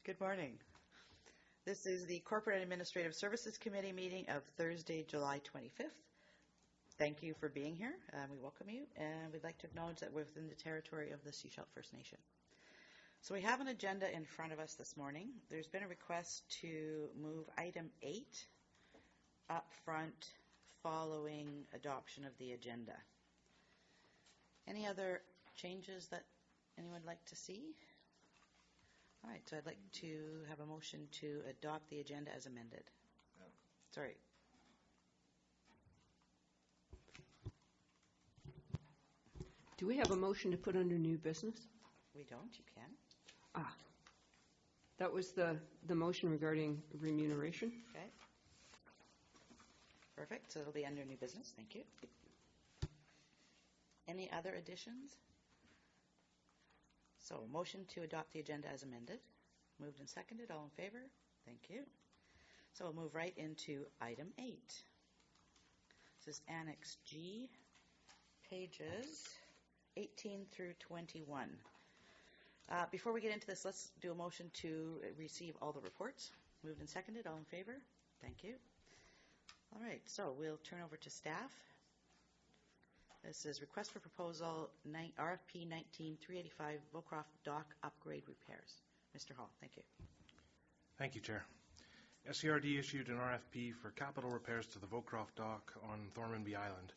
Good morning. This is the Corporate and Administrative Services Committee meeting of Thursday, July 25th. Thank you for being here. We welcome you, and we'd like to acknowledge that we're within the territory of the Sechelt First Nation. So we have an agenda in front of us this morning. There's been a request to move item 8 up front following adoption of the agenda. Any other changes that anyone would like to see? All right, so I'd like to have a motion to adopt the agenda as amended. Sorry. Do we have a motion to put under new business? We don't, you can. That was the motion regarding remuneration. Okay. Perfect, so it'll be under new business, thank you. Any other additions? So, motion to adopt the agenda as amended. Moved and seconded. All in favor? Thank you. So, we'll move right into item 8. This is Annex G, pages 18 through 21. Before we get into this, let's do a motion to receive all the reports. Moved and seconded. All in favor? Thank you. All right, so we'll turn over to staff. This is request for proposal RFP 19-385 Vaucroft Dock Upgrade Repairs. Mr. Hall, thank you. Thank you, Chair. SCRD issued an RFP for capital repairs to the Vaucroft Dock on Thormanby Island.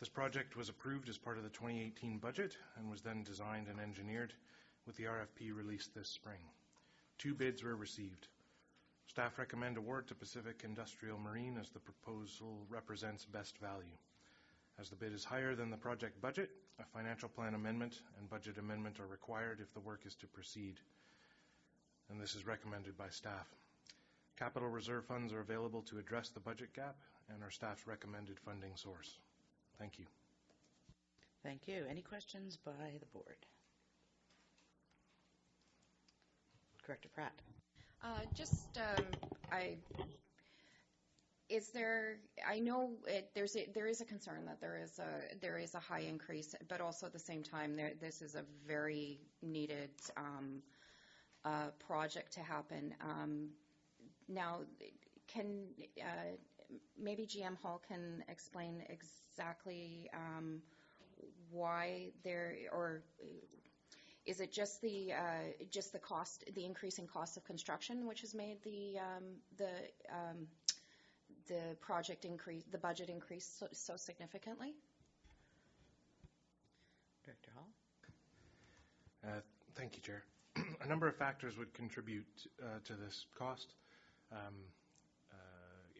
This project was approved as part of the 2018 budget and was then designed and engineered with the RFP released this spring. 2 bids were received. Staff recommend award to Pacific Industrial Marine as the proposal represents best value. As the bid is higher than the project budget, a financial plan amendment and budget amendment are required if the work is to proceed, and this is recommended by staff. Capital reserve funds are available to address the budget gap and are staff's recommended funding source. Thank you. Thank you. Any questions by the board? Director Pratt. I know there is a concern that there is a high increase, but also at the same time, this is a very needed project to happen. Now, can maybe GM Hall can explain exactly why there, or is it just the cost, the increasing cost of construction, which has made the project increase, the budget increase so significantly? Director Hall. Thank you, Chair. A number of factors would contribute to this cost.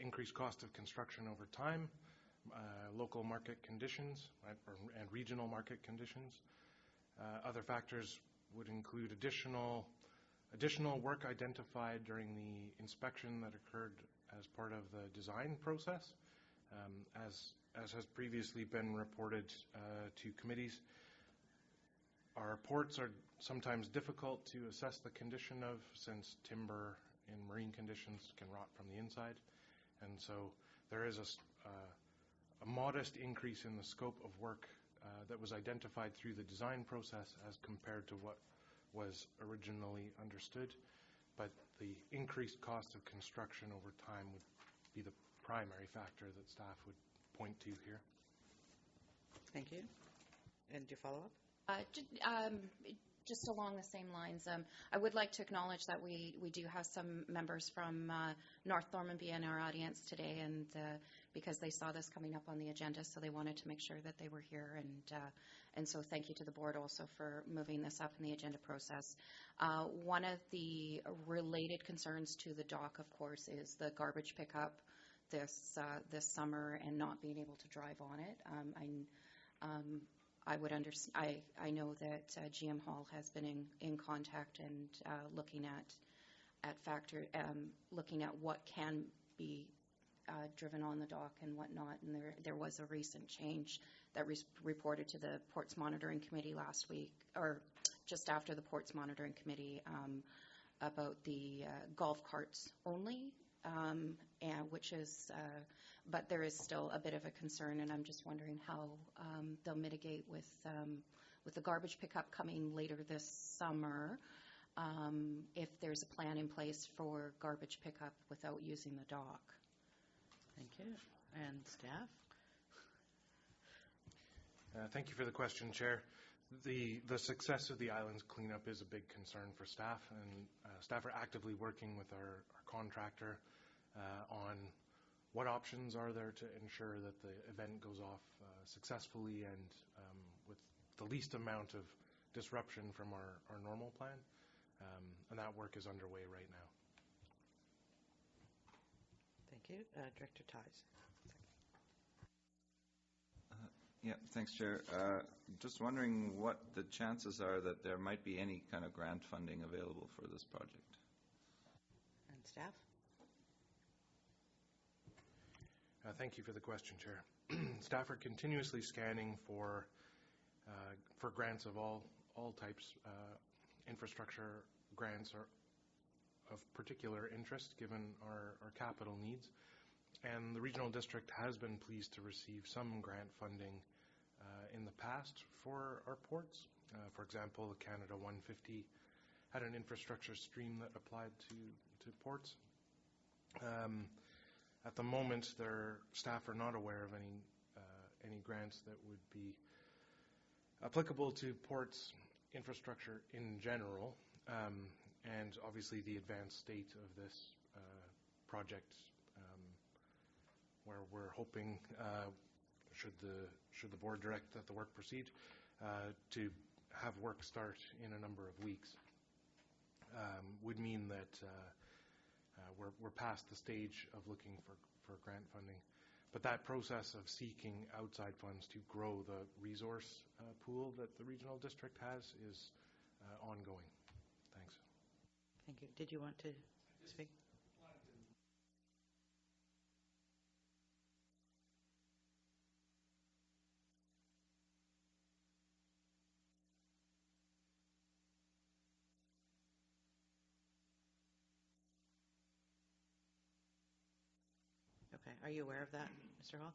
Increased cost of construction over time, local market conditions, and regional market conditions. Other factors would include additional work identified during the inspection that occurred as part of the design process. As has previously been reported to committees, our ports are sometimes difficult to assess the condition of, since timber in marine conditions can rot from the inside. And so there is a modest increase in the scope of work that was identified through the design process as compared to what was originally understood. But the increased cost of construction over time would be the primary factor that staff would point to here. Thank you. And your follow-up? Just along the same lines, I would like to acknowledge that we do have some members from North Thormanby in our audience today, and because they saw this coming up on the agenda, so they wanted to make sure that they were here, and so thank you to the board also for moving this up in the agenda process. One of the related concerns to the dock, of course, is the garbage pickup this summer and not being able to drive on it. I know that GM Hall has been in contact and looking at what can be driven on the dock and whatnot. And there was a recent change that was reported to the Ports Monitoring Committee last week, or just after the Ports Monitoring Committee, about the golf carts only, but there is still a bit of a concern, and I'm just wondering how they'll mitigate with the garbage pickup coming later this summer. if there's a plan in place for garbage pickup without using the dock. Thank you. And staff? Thank you for the question, Chair. The success of the island's cleanup is a big concern for staff, and staff are actively working with our contractor on what options are there to ensure that the event goes off successfully and with the least amount of disruption from our normal plan. And that work is underway right now. Thank you. Director Ties. Yeah, thanks, Chair. Just wondering what the chances are that there might be any kind of grant funding available for this project. And staff? Thank you for the question, Chair. Staff are continuously scanning for grants of all types. Infrastructure grants are of particular interest given our capital needs. And the Regional District has been pleased to receive some grant funding in the past for our ports. For example, the Canada 150 had an infrastructure stream that applied to ports. At the moment, their staff are not aware of any grants that would be applicable to ports infrastructure in general, and obviously the advanced state of this project, where we're hoping, should the board direct that the work proceed, to have work start in a number of weeks, would mean that we're past the stage of looking for grant funding. But that process of seeking outside funds to grow the resource pool that the Regional District has is ongoing. Thanks. Thank you. Did you want to speak? Okay. Are you aware of that, Mr. Hall?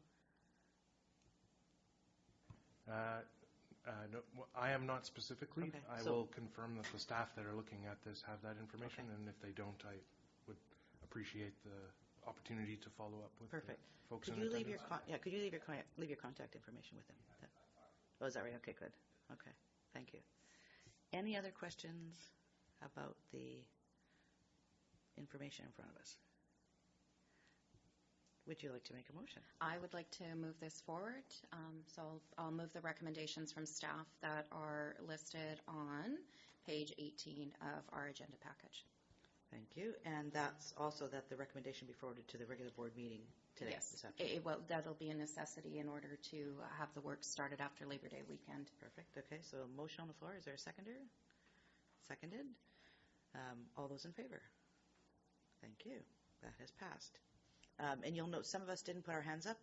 No, I am not specifically. Okay, I so- will confirm that the staff that are looking at this have that information, Okay. and if they don't, I would appreciate the opportunity to follow up with Perfect. the folks Could in you leave your attendance. could you leave your contact information with him? Oh, is that right? Okay, good. Okay, thank you. Any other questions about the information in front of us? Would you like to make a motion? I would like to move this forward. So I'll move the recommendations from staff that are listed on page 18 of our agenda package. Thank you. And that's also that the recommendation be forwarded to the regular board meeting today. Yes, This afternoon. that'll be a necessity in order to have the work started after Labor Day weekend. Perfect. Okay, so a motion on the floor. Is there a seconder? Seconded. All those in favor? Thank you. That has passed. And you'll note some of us didn't put our hands up.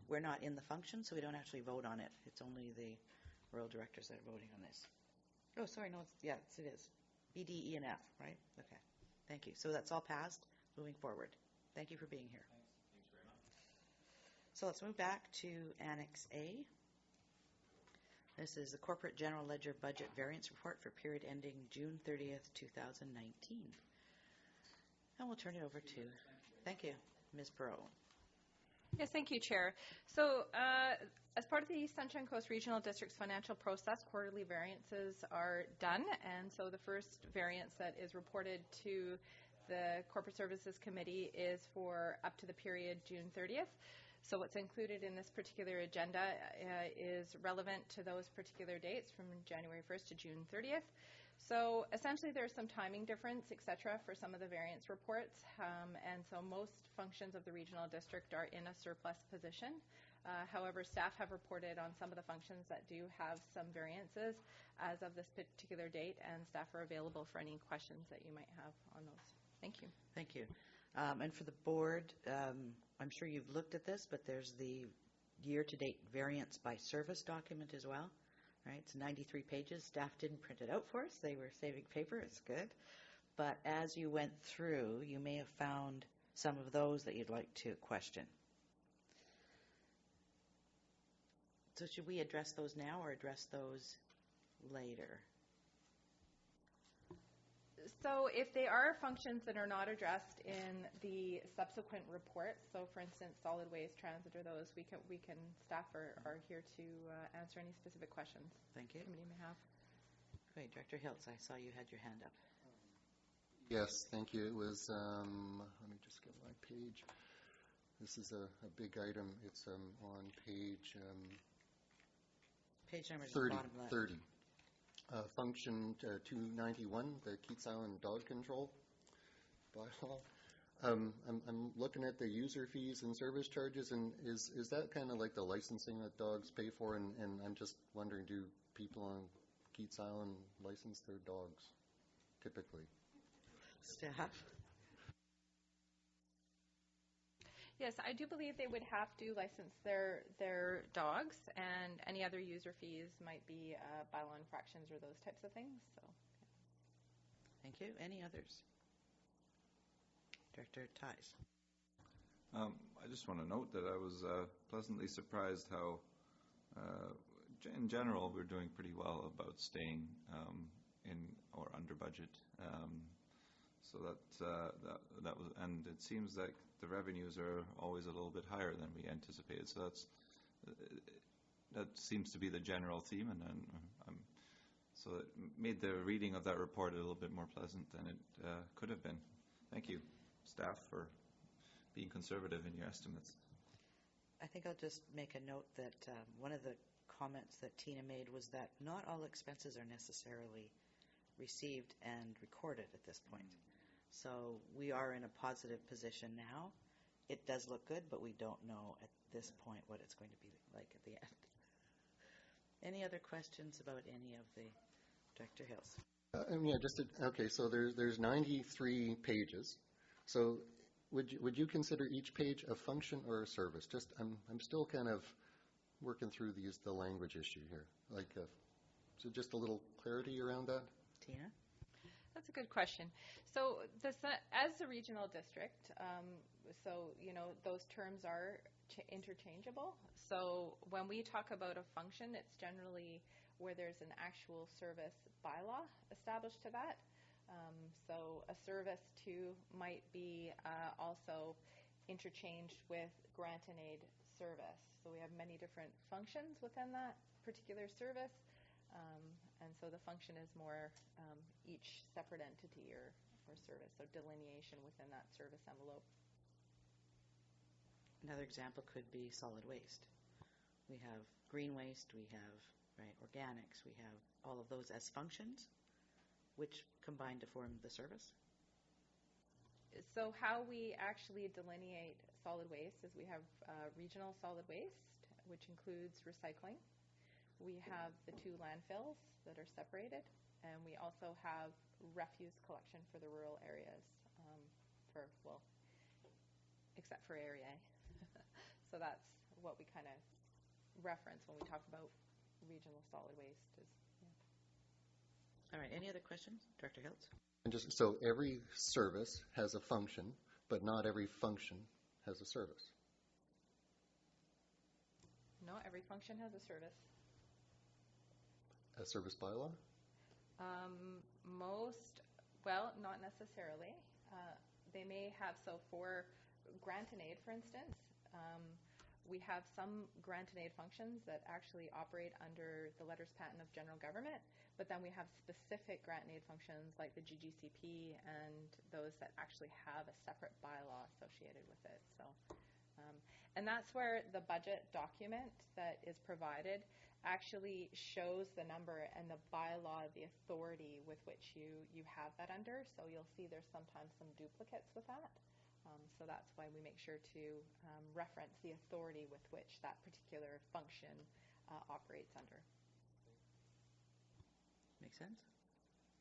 We're not in the function, so we don't actually vote on it. It's only the royal directors that are voting on this. Oh, sorry, no, it is. B, D, E, and F, right? Okay. Thank you. So that's all passed. Moving forward. Thank you for being here. Thanks very much. So let's move back to Annex A. This is the Corporate General Ledger Budget Variance Report for period ending June 30th, 2019. And we'll turn it over to, thank you, Ms. Perot. Yes, thank you, Chair. So as part of the Sunshine Coast Regional District's financial process, quarterly variances are done. And so the first variance that is reported to the Corporate Services Committee is for up to the period June 30th. So what's included in this particular agenda is relevant to those particular dates from January 1st to June 30th. So essentially there's some timing difference, et cetera, for some of the variance reports. And so most functions of the regional district are in a surplus position. However, staff have reported on some of the functions that do have some variances as of this particular date, and staff are available for any questions that you might have on those. Thank you. Thank you. And for the board, I'm sure you've looked at this, but there's the year-to-date variance by service document as well. Right, it's 93 pages. Staff didn't print it out for us. They were saving paper. It's good. But as you went through, you may have found some of those that you'd like to question. So should we address those now or address those later? So if they are functions that are not addressed in the subsequent reports, so for instance, solid waste, transit, or those, staff are here to answer any specific questions Thank you. the committee may have. Great. Director Hiltz, I saw you had your hand up. Yes, thank you. It was, let me just get my page. This is a big item. It's on page Page numbers 30. bottom left. 30. Function 291, the Keats Island dog control bylaw. I'm looking at the user fees and service charges, and is that kind of like the licensing that dogs pay for? And I'm just wondering, do people on Keats Island license their dogs typically? Staff? Yes, I do believe they would have to license their dogs, and any other user fees might be bylaw infractions or those types of things. So, Thank you. Any others? Director Ties. I just want to note that I was pleasantly surprised how, in general, we're doing pretty well about staying in or under budget. So that was, and it seems like the revenues are always a little bit higher than we anticipated. So that seems to be the general theme, and so it made the reading of that report a little bit more pleasant than it could have been. Thank you, staff, for being conservative in your estimates. I think I'll just make a note that one of the comments that Tina made was that not all expenses are necessarily received and recorded at this point. So we are in a positive position now. It does look good, but we don't know at this point what it's going to be like at the end. Any other questions about any of the Director Hills? Yeah, okay. So there's 93 pages. So would you consider each page a function or a service? Just I'm still kind of working through the language issue here. So just a little clarity around that. Tina? that's a good question. So as a regional district, those terms are interchangeable. So when we talk about a function, it's generally where there's an actual service bylaw established to that. So a service too might be also interchanged with grant and aid service. So we have many different functions within that particular service. And so the function is more each separate entity or service, so delineation within that service envelope. Another example could be solid waste. We have green waste, we have organics, we have all of those as functions, which combine to form the service. So how we actually delineate solid waste is we have regional solid waste, which includes recycling. We have the 2 landfills that are separated, and we also have refuse collection for the rural areas, except for Area A. So that's what we kind of reference when we talk about regional solid waste. All right, any other questions? Director Hiltz? And just so every service has a function, but not every function has a service. No, every function has a service. A service bylaw? Not necessarily. They may have, so for grant and aid, for instance, we have some grant and aid functions that actually operate under the letters patent of general government, but then we have specific grant and aid functions like the GGCP and those that actually have a separate bylaw associated with it. So, and that's where the budget document that is provided actually shows the number and the bylaw, the authority with which you have that under. So you'll see there's sometimes some duplicates with that. So that's why we make sure to reference the authority with which that particular function operates under. Make sense?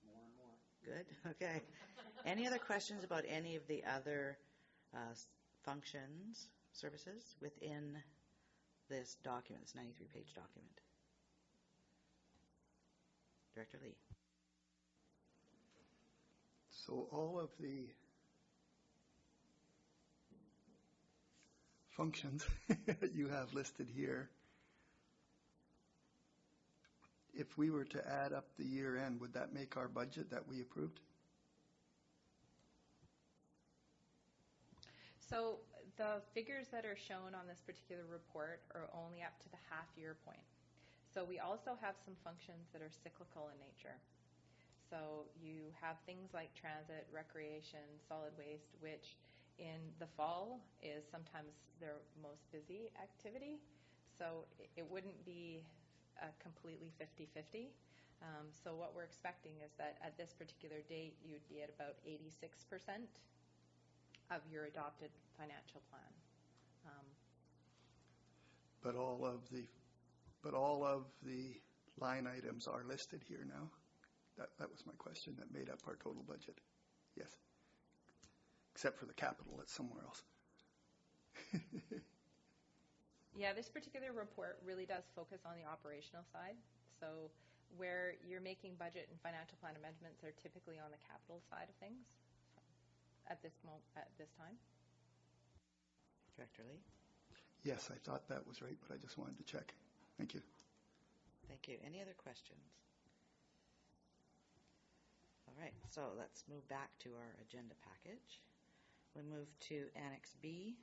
More and more. Good. Okay. Any other questions about any of the other functions, services within this document, this 93-page document? Director Lee. So all of the functions you have listed here, if we were to add up the year end, would that make our budget that we approved? So the figures that are shown on this particular report are only up to the half-year point. So we also have some functions that are cyclical in nature. So you have things like transit, recreation, solid waste, which in the fall is sometimes their most busy activity. So it wouldn't be completely 50-50. So what we're expecting is that at this particular date, you'd be at about 86% of your adopted financial plan. But all of the line items are listed here now. That was my question. That made up our total budget. Yes. Except for the capital, it's somewhere else. Yeah, this particular report really does focus on the operational side. So where you're making budget and financial plan amendments are typically on the capital side of things at this time. Director Lee? Yes, I thought that was right, but I just wanted to check. Thank you. Thank you. Any other questions? All right, so let's move back to our agenda package. We move to Annex B.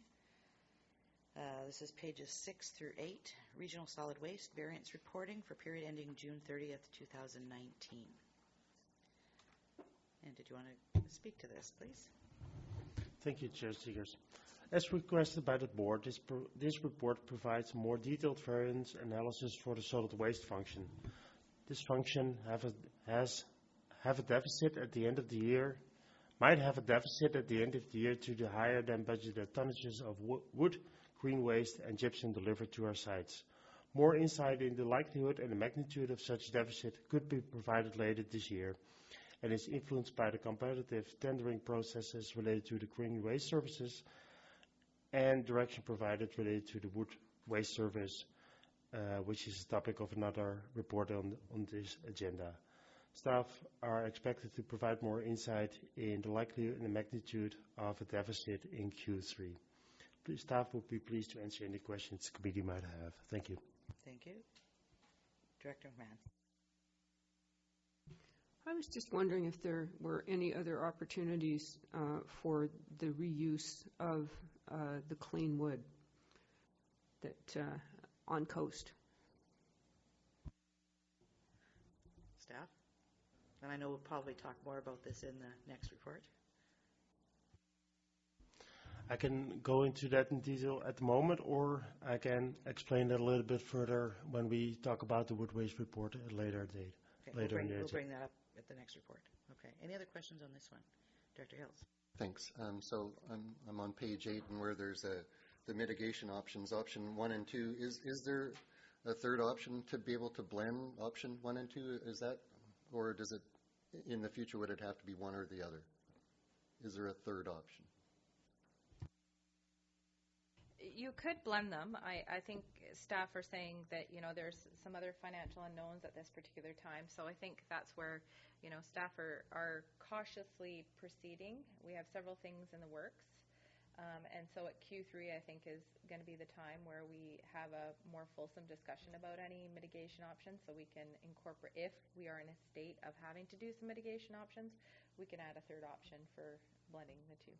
This is pages 6 through 8, Regional Solid Waste Variance Reporting for period ending June 30th, 2019. And did you want to speak to this, please? Thank you, Chair Seegers. As requested by the board, this report provides more detailed variance analysis for the solid waste function. This function have a deficit at the end of the year, might have a deficit at the end of the year due to higher than budgeted tonnages of wood, green waste, and gypsum delivered to our sites. More insight in the likelihood and the magnitude of such deficit could be provided later this year, and is influenced by the competitive tendering processes related to the green waste services and direction provided related to the wood waste service, which is the topic of another report on this agenda. Staff are expected to provide more insight in the likelihood and the magnitude of a deficit in Q3. Staff will be pleased to answer any questions the committee might have. Thank you. Thank you. Director McMahon. I was just wondering if there were any other opportunities for the reuse of the clean wood that on coast. Staff? And I know we'll probably talk more about this in the next report. I can go into that in detail at the moment, or I can explain that a little bit further when we talk about the wood waste report at a later date. Okay, we'll bring that up at the next report. Okay. Any other questions on this one? Director Hills. Thanks. So I'm on page 8, and where there's the mitigation options, option 1 and 2. Is there a third option to be able to blend option 1 and 2? Is that, or does it, in the future, would it have to be one or the other? Is there a third option? You could blend them. I think staff are saying that, there's some other financial unknowns at this particular time. So I think that's where, staff are cautiously proceeding. We have several things in the works. And so at Q3, I think, is going to be the time where we have a more fulsome discussion about any mitigation options, so we can incorporate, if we are in a state of having to do some mitigation options, we can add a third option for blending the two.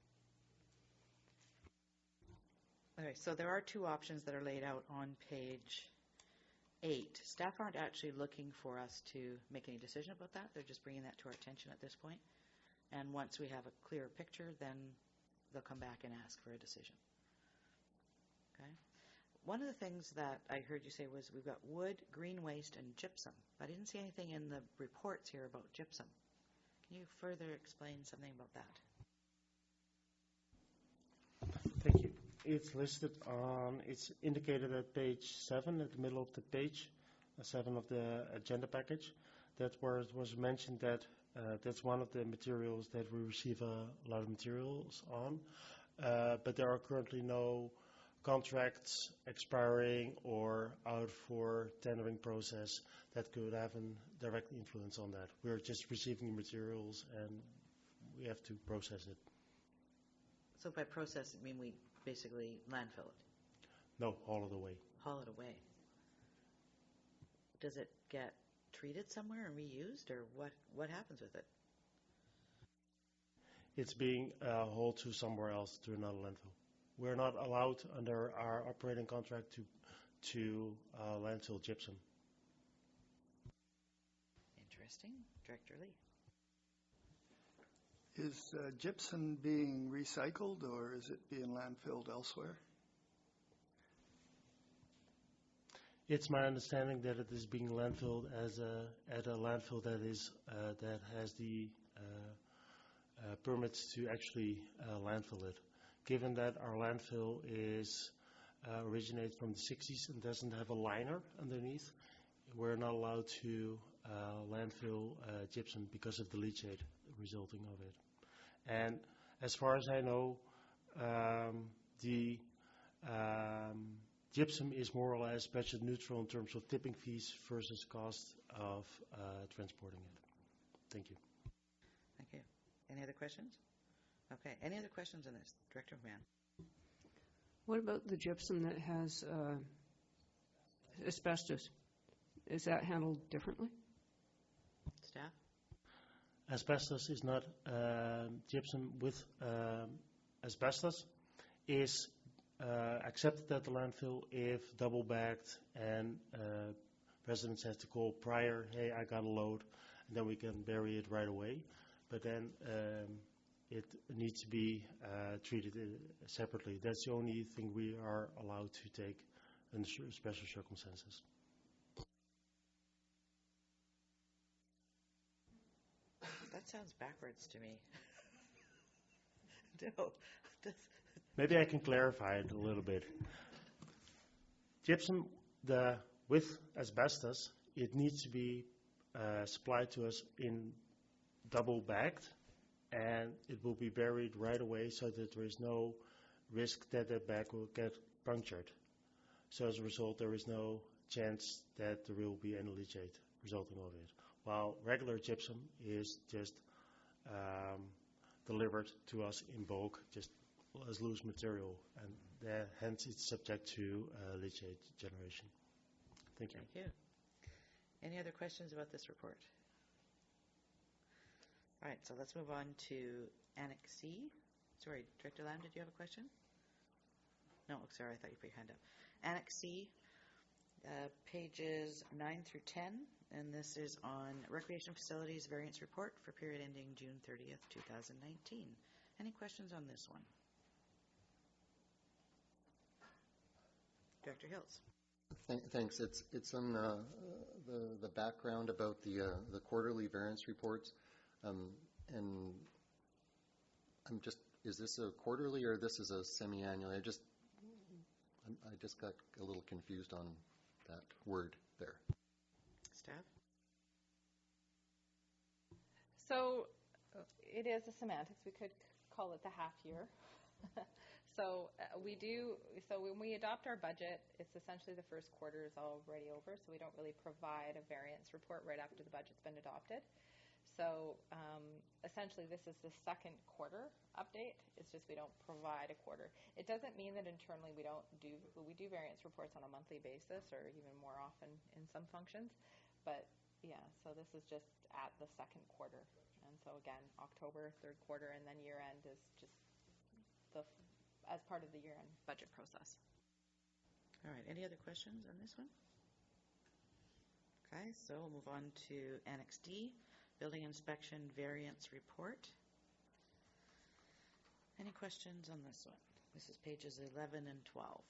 Okay, so there are two options that are laid out on page 8. Staff aren't actually looking for us to make any decision about that. They're just bringing that to our attention at this point. And once we have a clearer picture, then they'll come back and ask for a decision. Okay. One of the things that I heard you say was we've got wood, green waste, and gypsum. I didn't see anything in the reports here about gypsum. Can you further explain something about that? Thank you. It's listed on, it's indicated at page 7, at the middle of the page, 7 of the agenda package. That's where it was mentioned that that's one of the materials that we receive a lot of materials on. But there are currently no contracts expiring or out for tendering process that could have a direct influence on that. We're just receiving materials and we have to process it. So by process, you mean we basically landfill it? No, haul it away. Haul it away. Does it get treated somewhere and reused, or what happens with it? It's being hauled to somewhere else, to another landfill. we're not allowed under our operating contract to landfill gypsum. Interesting. Director Lee. Is gypsum being recycled or is it being landfilled elsewhere? It's my understanding that it is being landfilled at a landfill that has the permits to actually landfill it. Given that our landfill originates from the 60s and doesn't have a liner underneath, we're not allowed to landfill gypsum because of the leachate resulting of it. And as far as I know, the gypsum is more or less budget neutral in terms of tipping fees versus cost of transporting it. Thank you. Thank you. Any other questions? Okay. Any other questions on this? Director McMahon. What about the gypsum that has asbestos? Is that handled differently? Staff? Asbestos is not gypsum with asbestos is accepted at the landfill if double bagged and residents have to call prior, hey, I got a load, and then we can bury it right away. But then it needs to be treated separately. That's the only thing we are allowed to take under special circumstances. That sounds backwards to me. No. Maybe I can clarify it a little bit. Gypsum, with asbestos, it needs to be supplied to us in double bagged, and it will be buried right away so that there is no risk that the bag will get punctured. So as a result, there is no chance that there will be any leachate resulting of it. While regular gypsum is just delivered to us in bulk, just as loose material, and hence it's subject to leachate generation. Thank you. Thank you. Any other questions about this report? All right, so let's move on to Annex C. Sorry, Director Lam, did you have a question? No, sorry, I thought you put your hand up. Annex C, pages 9 through 10, and this is on Recreation Facilities Variance Report for period ending June 30th, 2019. Any questions on this one? Director Hills. Thanks. It's on the background about the quarterly variance reports, and I'm just, is this a quarterly or this is a semi-annual? I just got a little confused on that word there. Staff? So it is a semantics. We could call it the half year. So when we adopt our budget, it's essentially the first quarter is already over, so we don't really provide a variance report right after the budget's been adopted. So essentially this is the second quarter update. It's just we don't provide a quarter. It doesn't mean that internally we do variance reports on a monthly basis or even more often in some functions. But yeah, so this is just at the second quarter. And so again, October, third quarter, and then year end is just as part of the year-end budget process. All right, any other questions on this one? Okay, so we'll move on to Annex D, Building Inspection Variance Report. Any questions on this one? This is pages 11 and 12.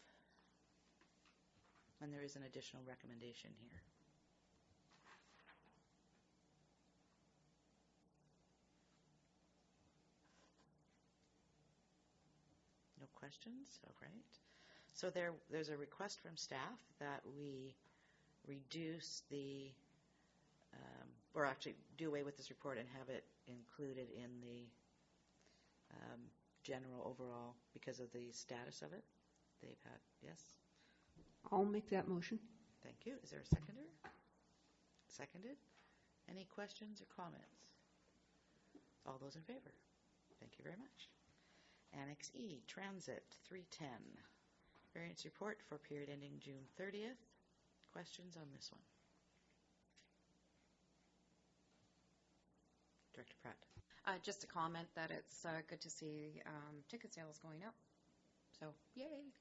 And there is an additional recommendation here. No questions? All right. So there's a request from staff that we reduce the, or actually do away with this report and have it included in the general overall because of the status of it. They've had, yes? I'll make that motion. Thank you. Is there a seconder? Seconded. Any questions or comments? All those in favor? Thank you very much. Annex E, Transit 310. Variance report for period ending June 30th. Questions on this one? Director Pratt. Just a comment that it's good to see ticket sales going up. So, yay.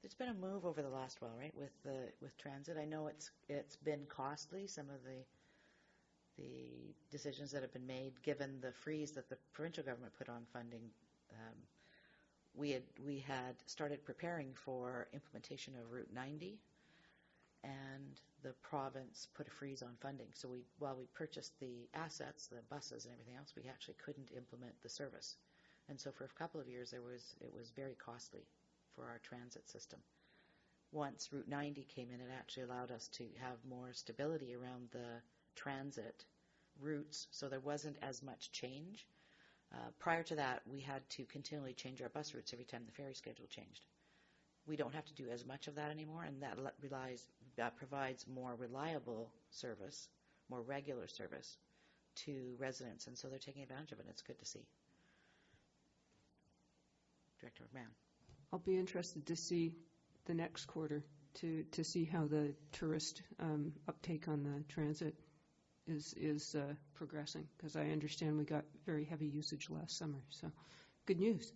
There's been a move over the last while, right, with transit. I know it's been costly, some of the decisions that have been made, given the freeze that the provincial government put on funding. We had started preparing for implementation of Route 90, and the province put a freeze on funding. So while we purchased the assets, the buses and everything else, we actually couldn't implement the service. And so for a couple of years, it was very costly for our transit system. Once Route 90 came in, it actually allowed us to have more stability around the transit routes, so there wasn't as much change. Prior to that, we had to continually change our bus routes every time the ferry schedule changed. We don't have to do as much of that anymore, and that provides more reliable service, more regular service to residents, and so they're taking advantage of it. It's good to see. Director McMahon. I'll be interested to see the next quarter to see how the tourist uptake on the transit is progressing, because I understand we got very heavy usage last summer. So, good news.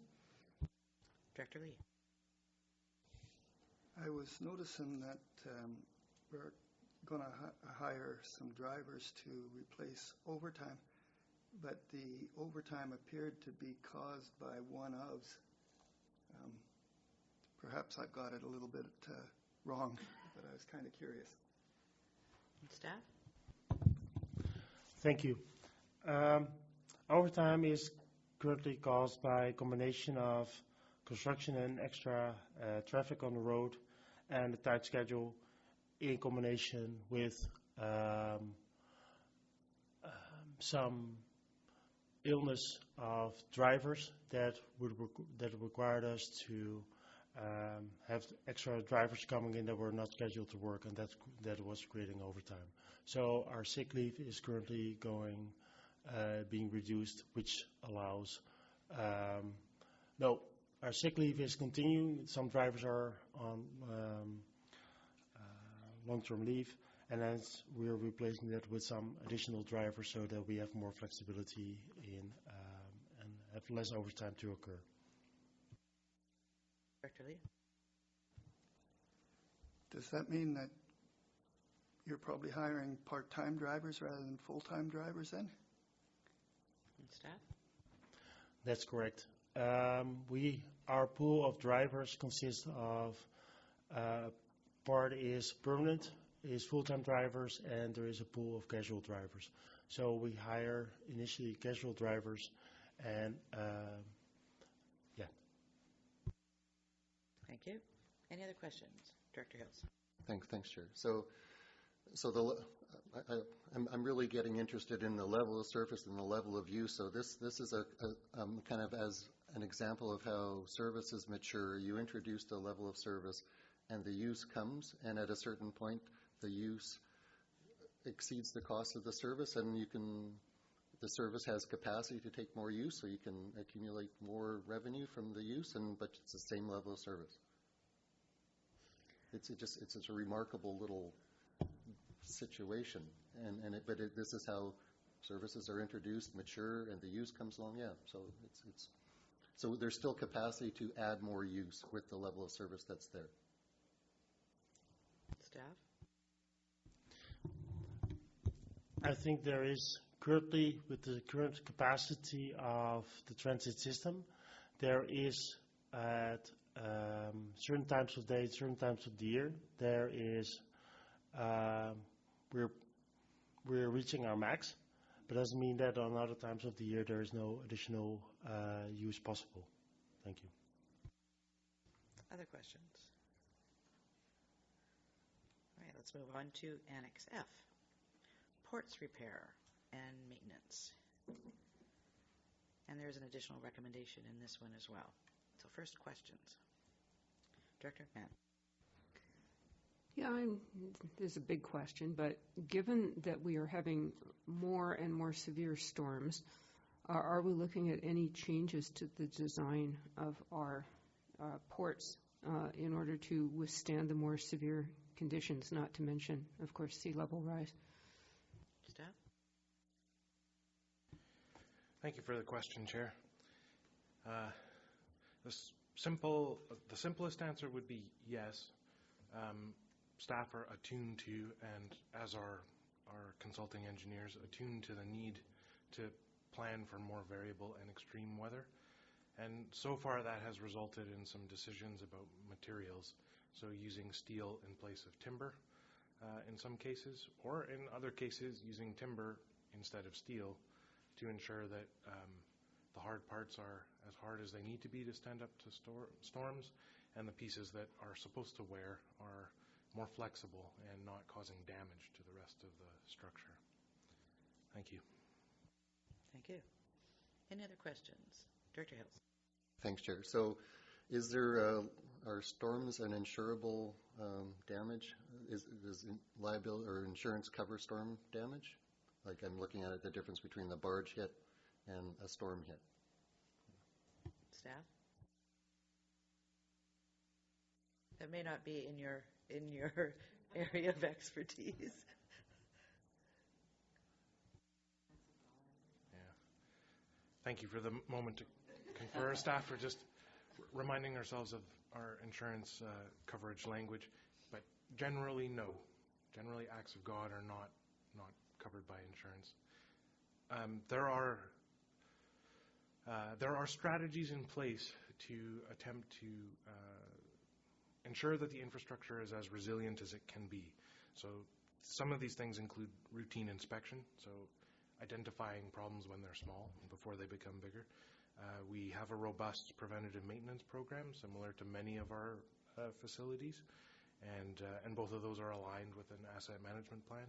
Director Lee. I was noticing that we're going to hire some drivers to replace overtime, but the overtime appeared to be caused by one-ofs. Perhaps I've got it a little bit wrong, but I was kind of curious. And staff? Thank you. Overtime is currently caused by a combination of construction and extra traffic on the road and a tight schedule in combination with some illness of drivers that required us to have extra drivers coming in that were not scheduled to work, and that was creating overtime. So our sick leave is currently being reduced, which allows our sick leave is continuing. Some drivers are on long-term leave, and then we're replacing that with some additional drivers so that we have more flexibility and have less overtime to occur. Director Lee? Does that mean that you're probably hiring part-time drivers rather than full-time drivers then? And staff? That's correct. Our pool of drivers consists of part is permanent, is full-time drivers, and there is a pool of casual drivers. So we hire initially casual drivers, and Thank you. Any other questions? Director Hills. Thanks, Chair. So I'm really getting interested in the level of service and the level of use. So this is a kind of as an example of how services mature. You introduced a level of service, and the use comes, and at a certain point, the use exceeds the cost of the service, and the service has capacity to take more use, so you can accumulate more revenue from the use, but it's the same level of service. It's a remarkable little situation, but this is how services are introduced, mature, and the use comes along. Yeah, so there's still capacity to add more use with the level of service that's there. Staff? I think there is currently, with the current capacity of the transit system, there is at certain times of day, certain times of the year, there is we're reaching our max, but doesn't mean that on other times of the year there is no additional use possible. Thank you. Other questions? All right, let's move on to Annex F, ports repair and maintenance. And there's an additional recommendation in this one as well. So first, questions. Director McMahon. Yeah, this is a big question, but given that we are having more and more severe storms, are we looking at any changes to the design of our ports in order to withstand the more severe conditions, not to mention, of course, sea level rise? Staff? Thank you for the question, Chair. The simplest answer would be yes. Staff are attuned to, and as are our consulting engineers, attuned to the need to plan for more variable and extreme weather. And so far that has resulted in some decisions about materials, so using steel in place of timber in some cases, or in other cases using timber instead of steel to ensure that the hard parts are as hard as they need to be to stand up to storms, and the pieces that are supposed to wear are more flexible and not causing damage to the rest of the structure. Thank you. Thank you. Any other questions? Director Hills. Thanks, Chair. So is there, are storms an insurable damage? Does liability or insurance cover storm damage? Like I'm looking at it, the difference between the barge hit and a storm hit. Staff? That may not be in your area of expertise. Yeah. Thank you for the moment to confer. Staff are just reminding ourselves of our insurance coverage language, but generally no. Generally acts of God are not covered by insurance. There are strategies in place to attempt to ensure that the infrastructure is as resilient as it can be. So some of these things include routine inspection, so identifying problems when they're small before they become bigger. We have a robust preventative maintenance program similar to many of our facilities, and both of those are aligned with an asset management plan.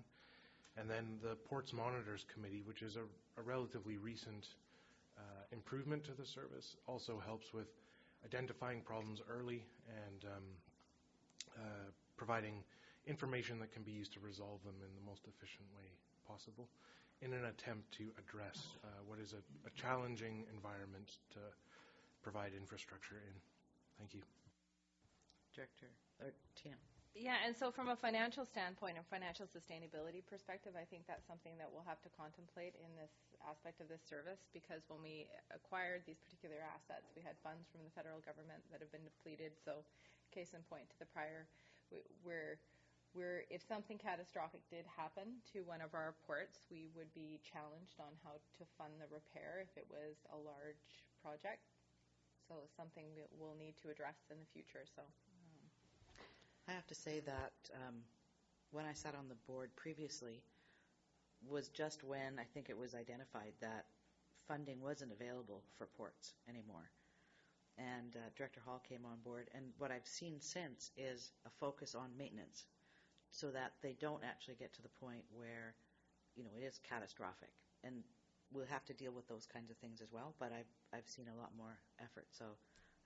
And then the Ports Monitors Committee, which is a relatively recent improvement to the service, also helps with identifying problems early and providing information that can be used to resolve them in the most efficient way possible in an attempt to address what is a challenging environment to provide infrastructure in. Thank you. Director, or Tim. Yeah, and so from a financial standpoint and financial sustainability perspective, I think that's something that we'll have to contemplate in this aspect of this service, because when we acquired these particular assets, we had funds from the federal government that have been depleted. So case in point to the prior, if something catastrophic did happen to one of our ports, we would be challenged on how to fund the repair if it was a large project. So it's something that we'll need to address in the future. So I have to say that when I sat on the board previously was just when I think it was identified that funding wasn't available for ports anymore. And Director Hall came on board, and what I've seen since is a focus on maintenance so that they don't actually get to the point where, it is catastrophic. And we'll have to deal with those kinds of things as well, but I've seen a lot more effort. So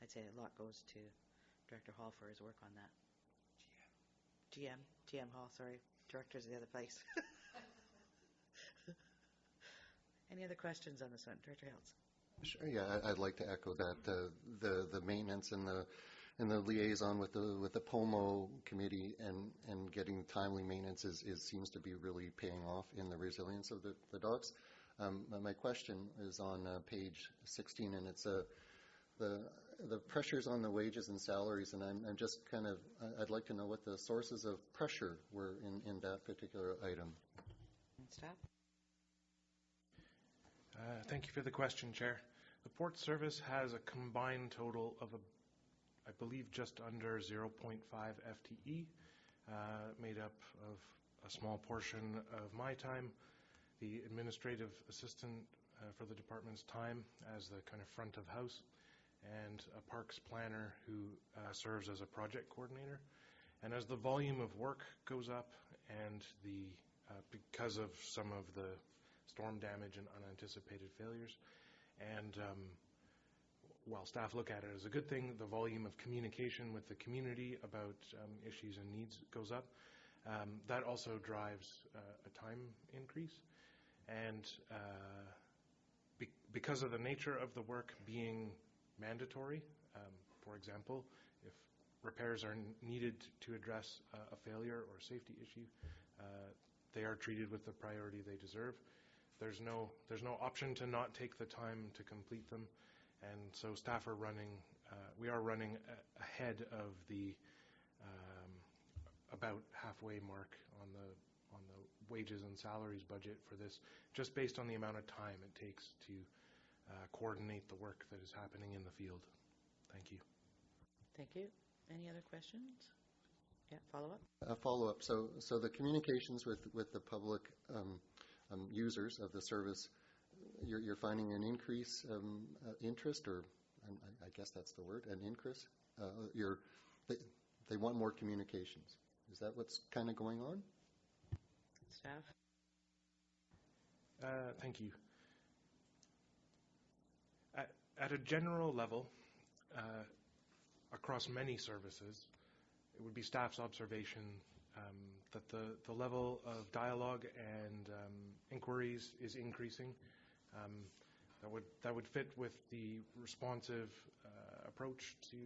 I'd say a lot goes to Director Hall for his work on that. GM Hall, sorry. Director's the other place. Any other questions on this one? Director Hills. Sure. Yeah, I'd like to echo that. The maintenance and the liaison with the POMO committee and getting timely maintenance seems to be really paying off in the resilience of the docks. My question is on page 16, and it's the pressures on the wages and salaries, and I'm just I'd like to know what the sources of pressure were in that particular item. Staff? Thank you for the question, Chair. The Port Service has a combined total of, I believe, just under 0.5 FTE, made up of a small portion of my time, the administrative assistant for the department's time as the kind of front of house, and a parks planner who serves as a project coordinator. And as the volume of work goes up and because of some of the storm damage and unanticipated failures, and while staff look at it as a good thing, the volume of communication with the community about issues and needs goes up. That also drives a time increase. And because of the nature of the work being mandatory, for example, if repairs are needed to address a failure or a safety issue, they are treated with the priority they deserve. There's no option to not take the time to complete them, and so staff are running we are running ahead of the about halfway mark on the wages and salaries budget for this, just based on the amount of time it takes to coordinate the work that is happening in the field. Thank you. Thank you. Any other questions? Yeah, follow-up? A follow-up. So the communications with the public users of the service, you're finding an increase interest, or I guess that's the word, an increase? They want more communications. Is that what's kind of going on? Staff? Thank you. At a general level, across many services, it would be staff's observation that the level of dialogue and inquiries is increasing. That would fit with the responsive approach to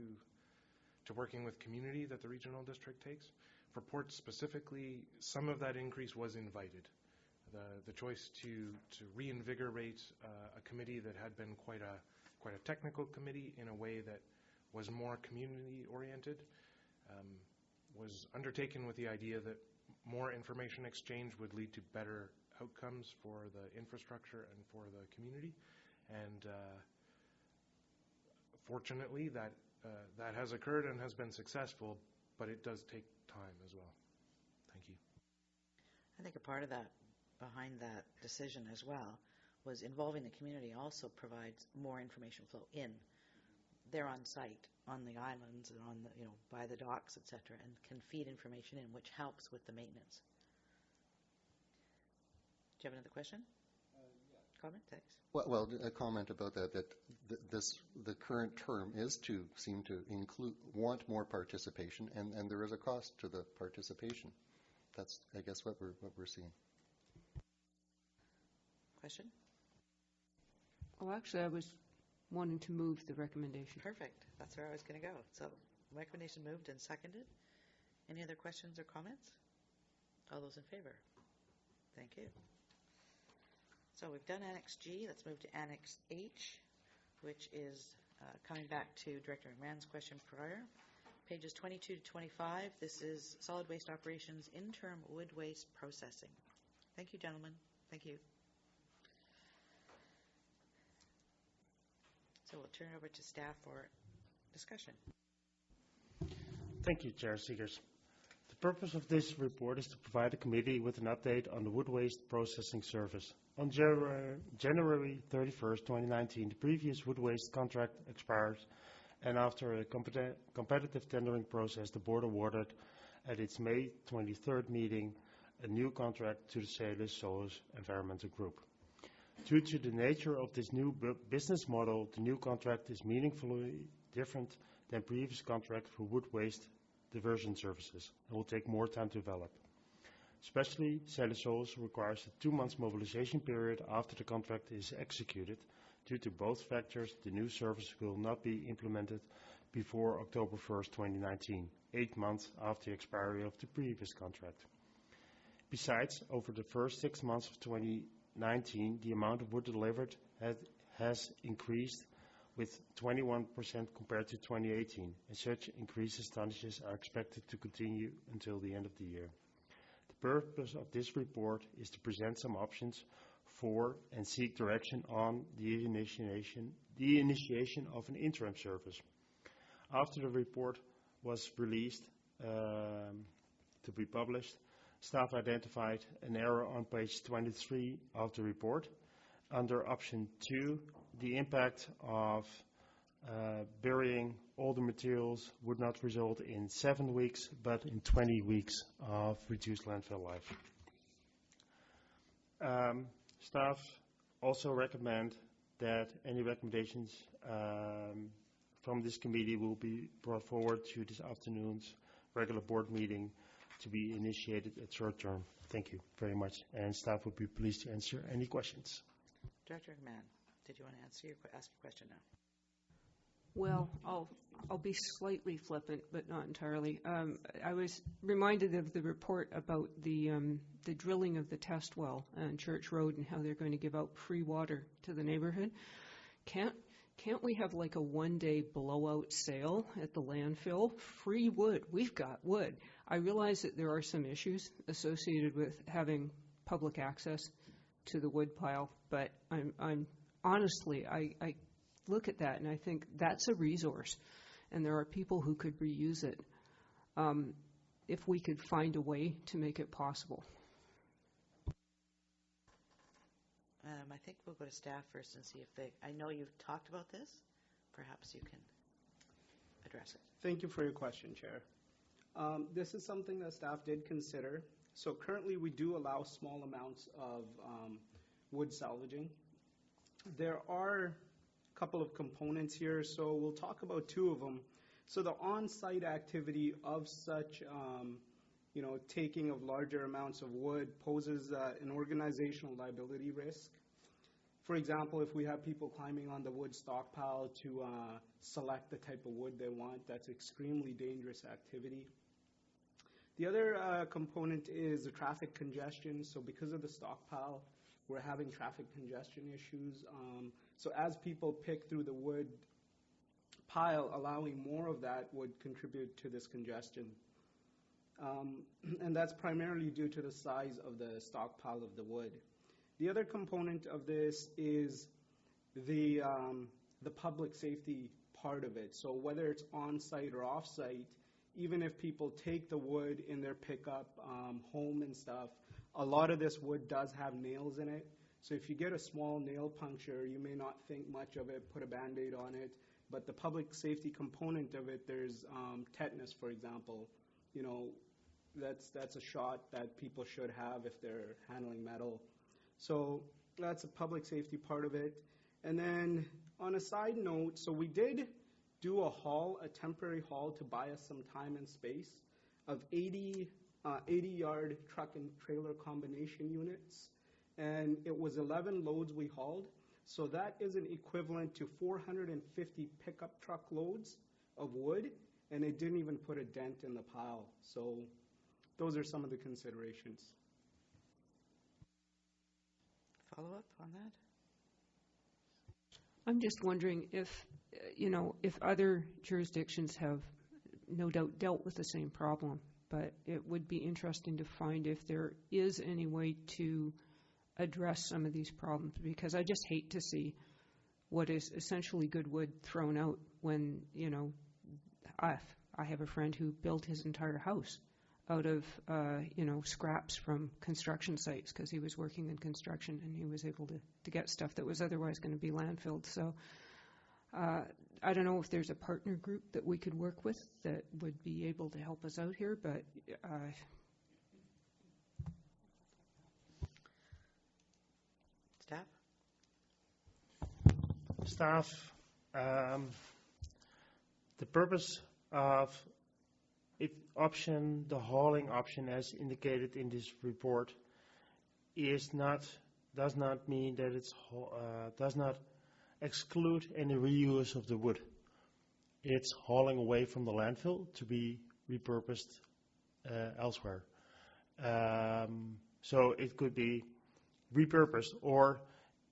working with community that the regional district takes. For Port specifically, some of that increase was invited. The choice to reinvigorate a committee that had been quite a technical committee in a way that was more community oriented was undertaken with the idea that more information exchange would lead to better outcomes for the infrastructure and for the community. And fortunately, that has occurred and has been successful, but it does take time as well. Thank you. I think a part of that, behind that decision as well, was involving the community also provides more information flow in. They're on site, on the islands, and on the, by the docks, etc., and can feed information in, which helps with the maintenance. Do you have another question? Comment? Thanks. Well, a comment about that the current term is to seem to want more participation, and there is a cost to the participation. That's, I guess, what we're seeing. Question? Oh, actually, I was wanting to move the recommendation. Perfect. That's where I was going to go. So, recommendation moved and seconded. Any other questions or comments? All those in favor? Thank you. So we've done Annex G. Let's move to Annex H, which is coming back to Director McMahon's question prior. Pages 22 to 25. This is solid waste operations, interim wood waste processing. Thank you, gentlemen. Thank you. So we'll turn it over to staff for discussion. Thank you, Chair Seegers. The purpose of this report is to provide the committee with an update on the wood waste processing service. On January 31st, 2019, the previous wood waste contract expired, and after a competitive tendering process, the board awarded at its May 23rd meeting a new contract to the Celis Solus Environmental Group. Due to the nature of this new business model, the new contract is meaningfully different than previous contract for wood waste diversion services and will take more time to develop. Especially, Celis Solus requires a 2-month mobilization period after the contract is executed. Due to both factors, the new service will not be implemented before October 1st, 2019, 8 months after the expiry of the previous contract. Besides, over the first 6 months of 2019, the amount of wood delivered has increased with 21% compared to 2018, and such increases tonnages are expected to continue until the end of the year. The purpose of this report is to present some options for and seek direction on the initiation of an interim service. After the report was released to be published, staff identified an error on page 23 of the report. Under option 2, the impact of burying all the materials would not result in 7 weeks, but in 20 weeks of reduced landfill life. Staff also recommend that any recommendations from this committee will be brought forward to this afternoon's regular board meeting to be initiated at short term. Thank you very much, and staff would be pleased to answer any questions. Director McMahon, did you want to ask your question now? Well, I'll be slightly flippant, but not entirely. I was reminded of the report about the drilling of the test well on Church Road and how they're going to give out free water to the neighborhood. can't we have like a one-day blowout sale at the landfill? Free wood. We've got wood. I realize that there are some issues associated with having public access to the wood pile, but I'm honestly, I look at that and I think that's a resource, and there are people who could reuse it if we could find a way to make it possible. I think we'll go to staff first and see if they, I know you've talked about this. Perhaps you can address it. Thank you for your question, Chair. This is something that staff did consider. So currently we do allow small amounts of wood salvaging. There are a couple of components here, so we'll talk about two of them. So the on-site activity of such taking of larger amounts of wood poses an organizational liability risk. For example, if we have people climbing on the wood stockpile to select the type of wood they want, that's extremely dangerous activity. The other component is the traffic congestion. So because of the stockpile, we're having traffic congestion issues. So as people pick through the wood pile, allowing more of that would contribute to this congestion. And that's primarily due to the size of the stockpile of the wood. The other component of this is the public safety part of it. So whether it's on-site or off-site, even if people take the wood in their pickup home and stuff, a lot of this wood does have nails in it. So if you get a small nail puncture, you may not think much of it, put a Band-Aid on it. But the public safety component of it, there's tetanus, for example. That's a shot that people should have if they're handling metal. So that's a public safety part of it. And then on a side note, so we did do a temporary haul to buy us some time and space of 80-yard truck and trailer combination units. And it was 11 loads we hauled. So that is an equivalent to 450 pickup truck loads of wood, and it didn't even put a dent in the pile. So those are some of the considerations. Follow up on that? I'm just wondering if other jurisdictions have no doubt dealt with the same problem, but it would be interesting to find if there is any way to address some of these problems, because I just hate to see what is essentially good wood thrown out when, I have a friend who built his entire house out of, scraps from construction sites because he was working in construction and he was able to get stuff that was otherwise going to be landfilled. So I don't know if there's a partner group that we could work with that would be able to help us out here, but Staff? Staff, the purpose of the hauling option as indicated in this report does not mean that it does not exclude any reuse of the wood. It's hauling away from the landfill to be repurposed elsewhere. So it could be repurposed, or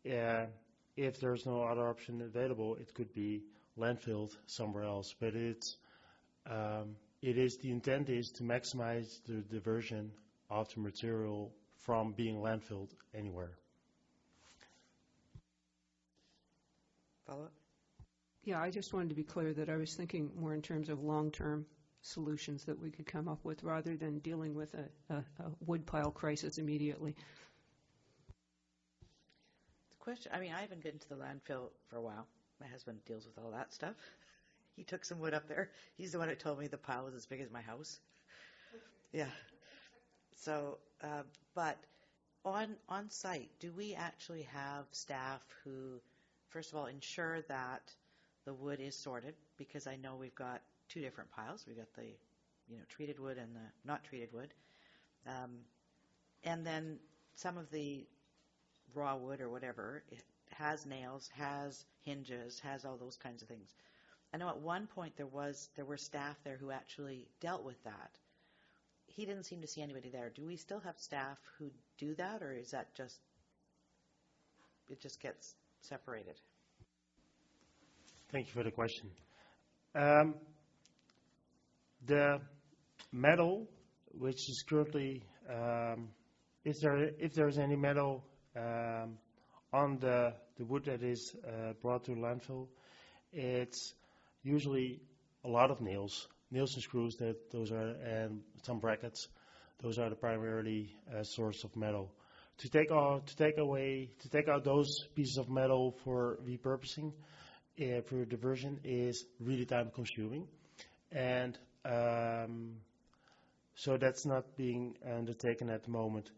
if there's no other option available, it could be landfilled somewhere else. But the intent is to maximize the diversion of the material from being landfilled anywhere. Follow up? Yeah, I just wanted to be clear that I was thinking more in terms of long-term solutions that we could come up with rather than dealing with a woodpile crisis immediately. The question, I haven't been to the landfill for a while. My husband deals with all that stuff. He took some wood up there. He's the one who told me the pile was as big as my house. Yeah. So, but on site, do we actually have staff who, first of all, ensure that the wood is sorted? Because I know we've got two different piles. We've got the, treated wood and the not treated wood. And then some of the raw wood or whatever, it has nails, has hinges, has all those kinds of things. I know at one point there were staff there who actually dealt with that. He didn't seem to see anybody there. Do we still have staff who do that, or is that it just gets separated? Thank you for the question. The metal, which is currently, if there is any metal on the wood that is brought to landfill, it's usually a lot of nails and screws. And some brackets. Those are the primarily source of metal. To take out those pieces of metal for repurposing, for diversion, is really time consuming, and so that's not being undertaken at the moment.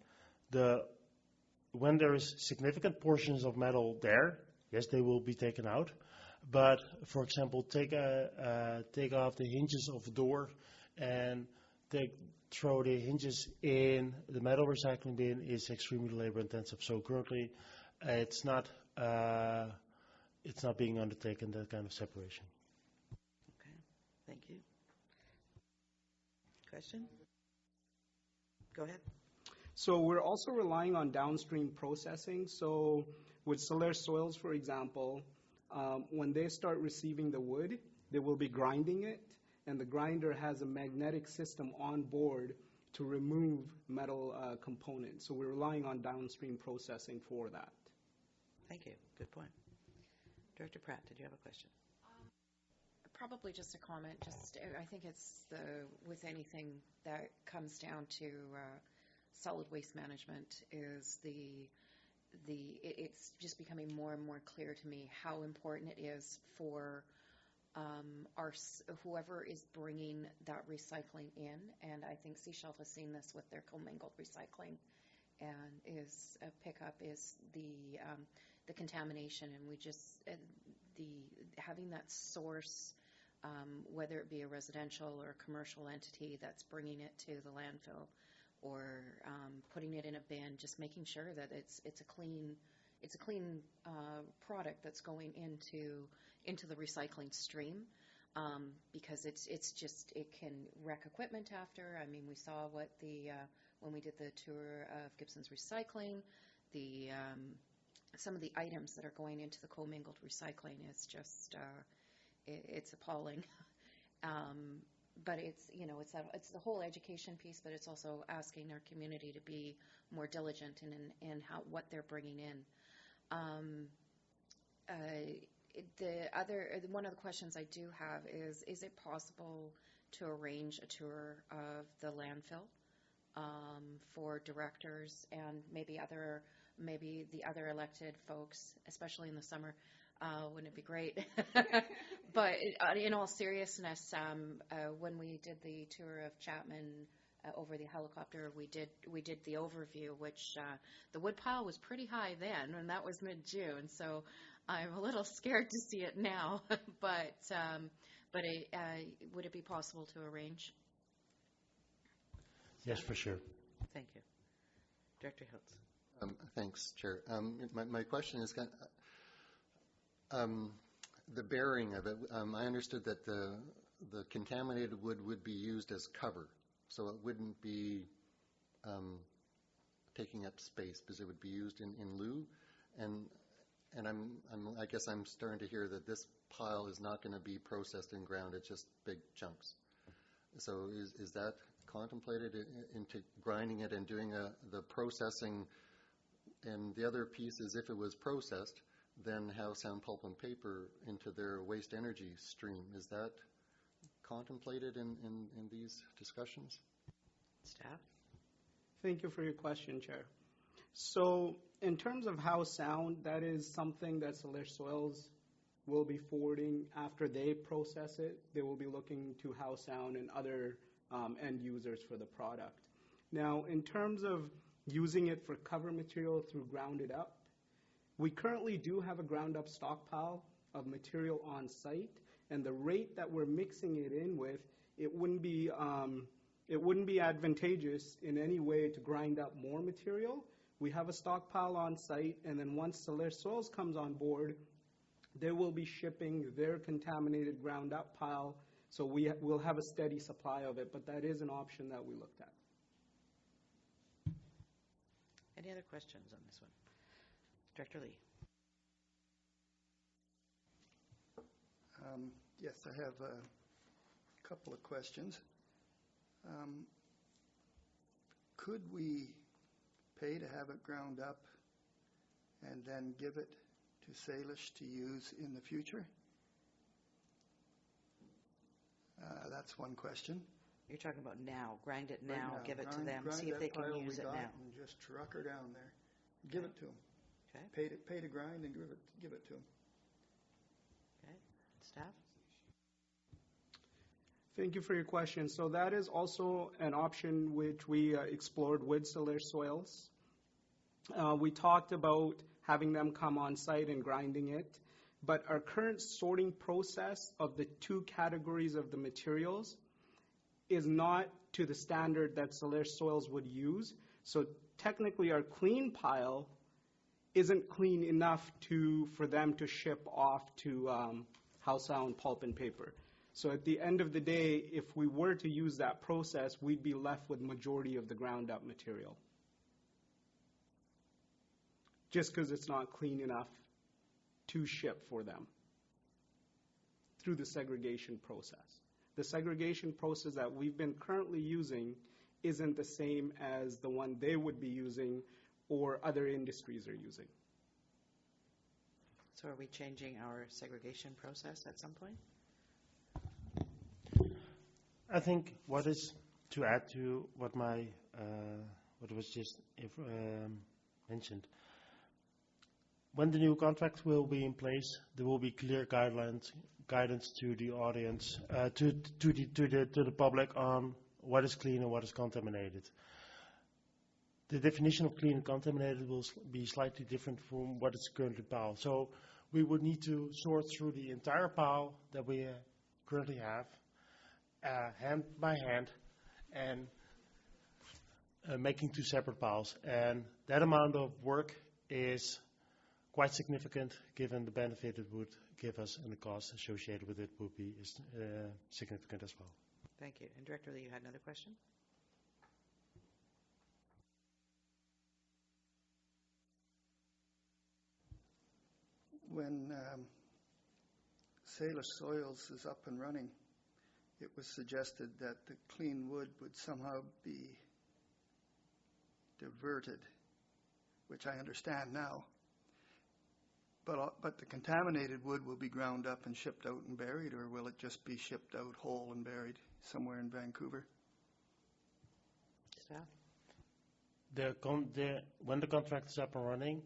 When there is significant portions of metal there, yes, they will be taken out. But for example, take off the hinges of a door and throw the hinges in the metal recycling bin is extremely labor intensive. So currently, it's not being undertaken, that kind of separation. Okay, thank you. Question? Go ahead. So we're also relying on downstream processing. So with Solaire Soils, for example, when they start receiving the wood, they will be grinding it, and the grinder has a magnetic system on board to remove metal components. So we're relying on downstream processing for that. Thank you. Good point. Director Pratt, did you have a question? Probably just a comment. I think it's with anything that comes down to solid waste management is it's just becoming more and more clear to me how important it is for whoever is bringing that recycling in, and I think Seashelf has seen this with their commingled recycling, and is a pickup is the contamination, and we just having that source, whether it be a residential or a commercial entity that's bringing it to the landfill or putting it in a bin, just making sure that it's a clean product that's going into the recycling stream, because it can wreck equipment after. I mean, we saw what when we did the tour of Gibson's Recycling, some of the items that are going into the commingled recycling is just it's appalling. But it's the whole education piece, but it's also asking our community to be more diligent in what they're bringing in. One of the questions I do have is it possible to arrange a tour of the landfill for directors and maybe the other elected folks, especially in the summer? Wouldn't it be great? But in all seriousness, when we did the tour of Chapman over the helicopter, we did the overview, which the wood pile was pretty high then, and that was mid-June. So I'm a little scared to see it now. But would it be possible to arrange? Yes, for sure. Thank you. Director Hiltz. Thanks, Chair. My question is the bearing of it. I understood that the contaminated wood would be used as cover, so it wouldn't be taking up space, because it would be used in lieu. And I guess I'm starting to hear that this pile is not going to be processed and ground; it's just big chunks. So is that contemplated into grinding it and doing the processing? And the other piece is, if it was processed, then have Sound Pulp and Paper into their waste energy stream. Is that contemplated in these discussions? Staff? Thank you for your question, Chair. So in terms of how sound, that is something that Solaire Soils will be forwarding after they process it. They will be looking to how sound and other end users for the product. Now, in terms of using it for cover material through ground it up, we currently do have a ground up stockpile of material on site, and the rate that we're mixing it in with, it wouldn't be advantageous in any way to grind up more material. We have a stockpile on site, and then once Solaire Soils comes on board, they will be shipping their contaminated ground up pile, so we'll have a steady supply of it, but that is an option that we looked at. Any other questions on this one? Director Lee. Yes, I have a couple of questions. Could we pay to have it ground up and then give it to Salish to use in the future? That's one question. You're talking about now, grind it now, Right give it to grind- them, grind see if that they can pile use we it got now. And just truck her down there. Give Okay. it to them. Okay, Pay to grind and give it to them. okay. Staff? Thank you for your question. So that is also an option which we explored with Salish Soils. We talked about having them come on site and grinding it, but our current sorting process of the two categories of the materials is not to the standard that Salish Soils would use. So technically our clean pile isn't clean enough for them to ship off to House Sound Pulp and Paper. So at the end of the day, if we were to use that process, we'd be left with majority of the ground up material. Just because it's not clean enough to ship for them through the segregation process. The segregation process that we've been currently using isn't the same as the one they would be using or other industries are using. So are we changing our segregation process at some point? I think what is to add to what was just mentioned. When the new contract will be in place, there will be clear guidance to the audience, to the public on what is clean and what is contaminated. The definition of clean and contaminated will be slightly different from what is currently piled. So we would need to sort through the entire pile that we currently have, hand by hand, and making two separate piles. And that amount of work is quite significant given the benefit it would give us, and the cost associated with it would be significant as well. Thank you. And Director Lee, you had another question? When Salish Soils is up and running, it was suggested that the clean wood would somehow be diverted, which I understand now. But the contaminated wood will be ground up and shipped out and buried, or will it just be shipped out whole and buried somewhere in Vancouver? Staff? When the contract is up and running,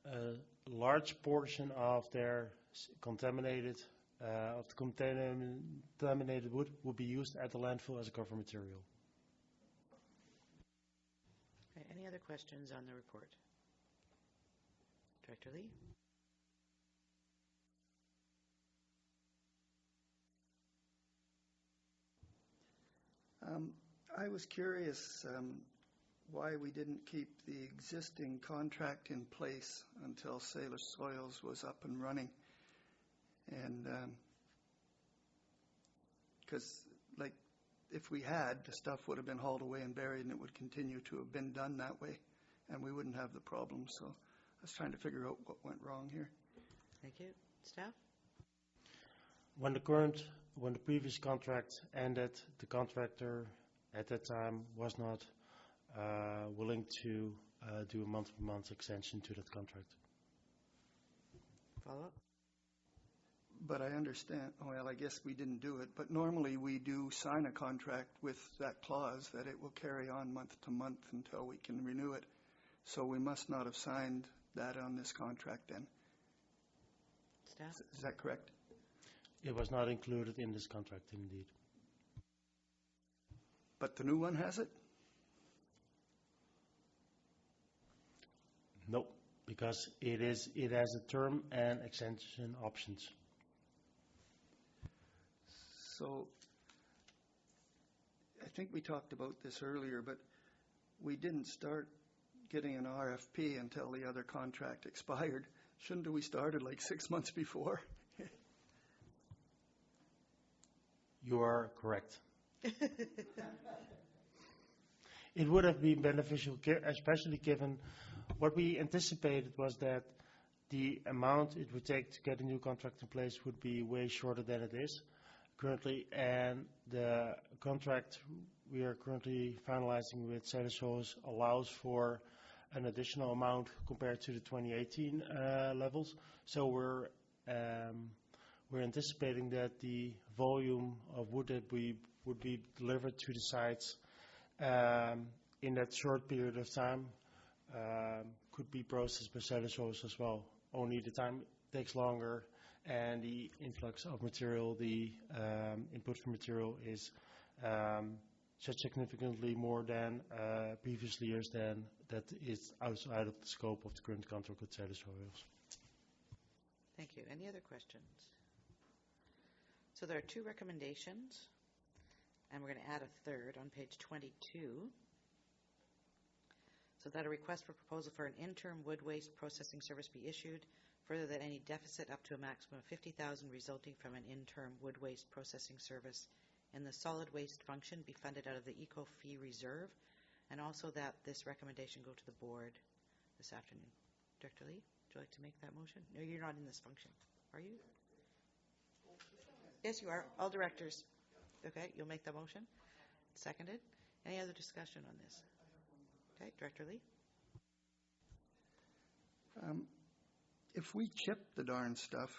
a large portion of their contaminated wood will be used at the landfill as a cover material. Okay, any other questions on the report? Director Lee? I was curious why we didn't keep the existing contract in place until Salish Soils was up and running. And because, like, if we had, the stuff would have been hauled away and buried, and it would continue to have been done that way, and we wouldn't have the problem. So I was trying to figure out what went wrong here. Thank you. Staff? When the previous contract ended, the contractor at that time was not willing to do a month-to-month extension to that contract. Follow up? But I understand, well, I guess we didn't do it, but normally we do sign a contract with that clause that it will carry on month to month until we can renew it. So we must not have signed that on this contract then. Staff? Is that correct? It was not included in this contract, indeed. But the new one has it? Nope, because it has a term and extension options. So I think we talked about this earlier, but we didn't start getting an RFP until the other contract expired. Shouldn't we started like 6 months before? You are correct. It would have been beneficial, especially given what we anticipated was that the amount it would take to get a new contract in place would be way shorter than it is currently, and the contract we are currently finalizing with Cedesso's allows for an additional amount compared to the 2018 levels. So we're anticipating that the volume of wood that we would be delivered to the sites in that short period of time could be processed by Cedesso's as well. Only the time takes longer, and the influx of material, the input for material is such significantly more than previous years, than that is outside of the scope of the current contract with Cedesso's. Thank you. Any other questions? So there are two recommendations, and we're going to add a third on page 22. So that a request for proposal for an interim wood waste processing service be issued. Further, that any deficit up to a maximum of $50,000 resulting from an interim wood waste processing service in the solid waste function be funded out of the eco fee reserve, and also that this recommendation go to the board this afternoon. Director Lee, would you like to make that motion? No, you're not in this function, are you? Yes, you are. All directors. Okay, you'll make that motion. Seconded. Any other discussion on this? Okay, Director Lee. If we chip the darn stuff,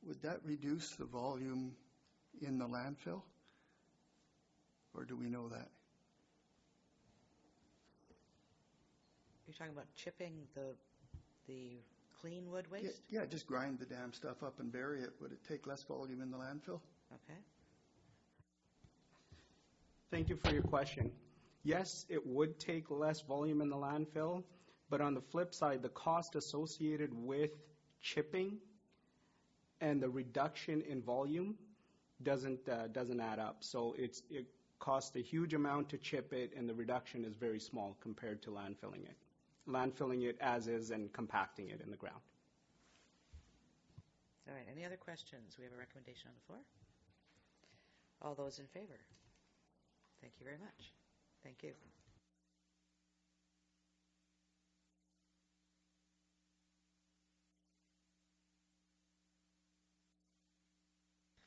would that reduce the volume in the landfill? Or do we know that? You're talking about chipping the clean wood waste? Yeah, just grind the damn stuff up and bury it. Would it take less volume in the landfill? Okay. Thank you for your question. Yes, it would take less volume in the landfill, but on the flip side, the cost associated with chipping and the reduction in volume doesn't add up. So it costs a huge amount to chip it, and the reduction is very small compared to landfilling it. Landfilling it as is and compacting it in the ground. All right, any other questions? We have a recommendation on the floor. All those in favor? Thank you very much. Thank you.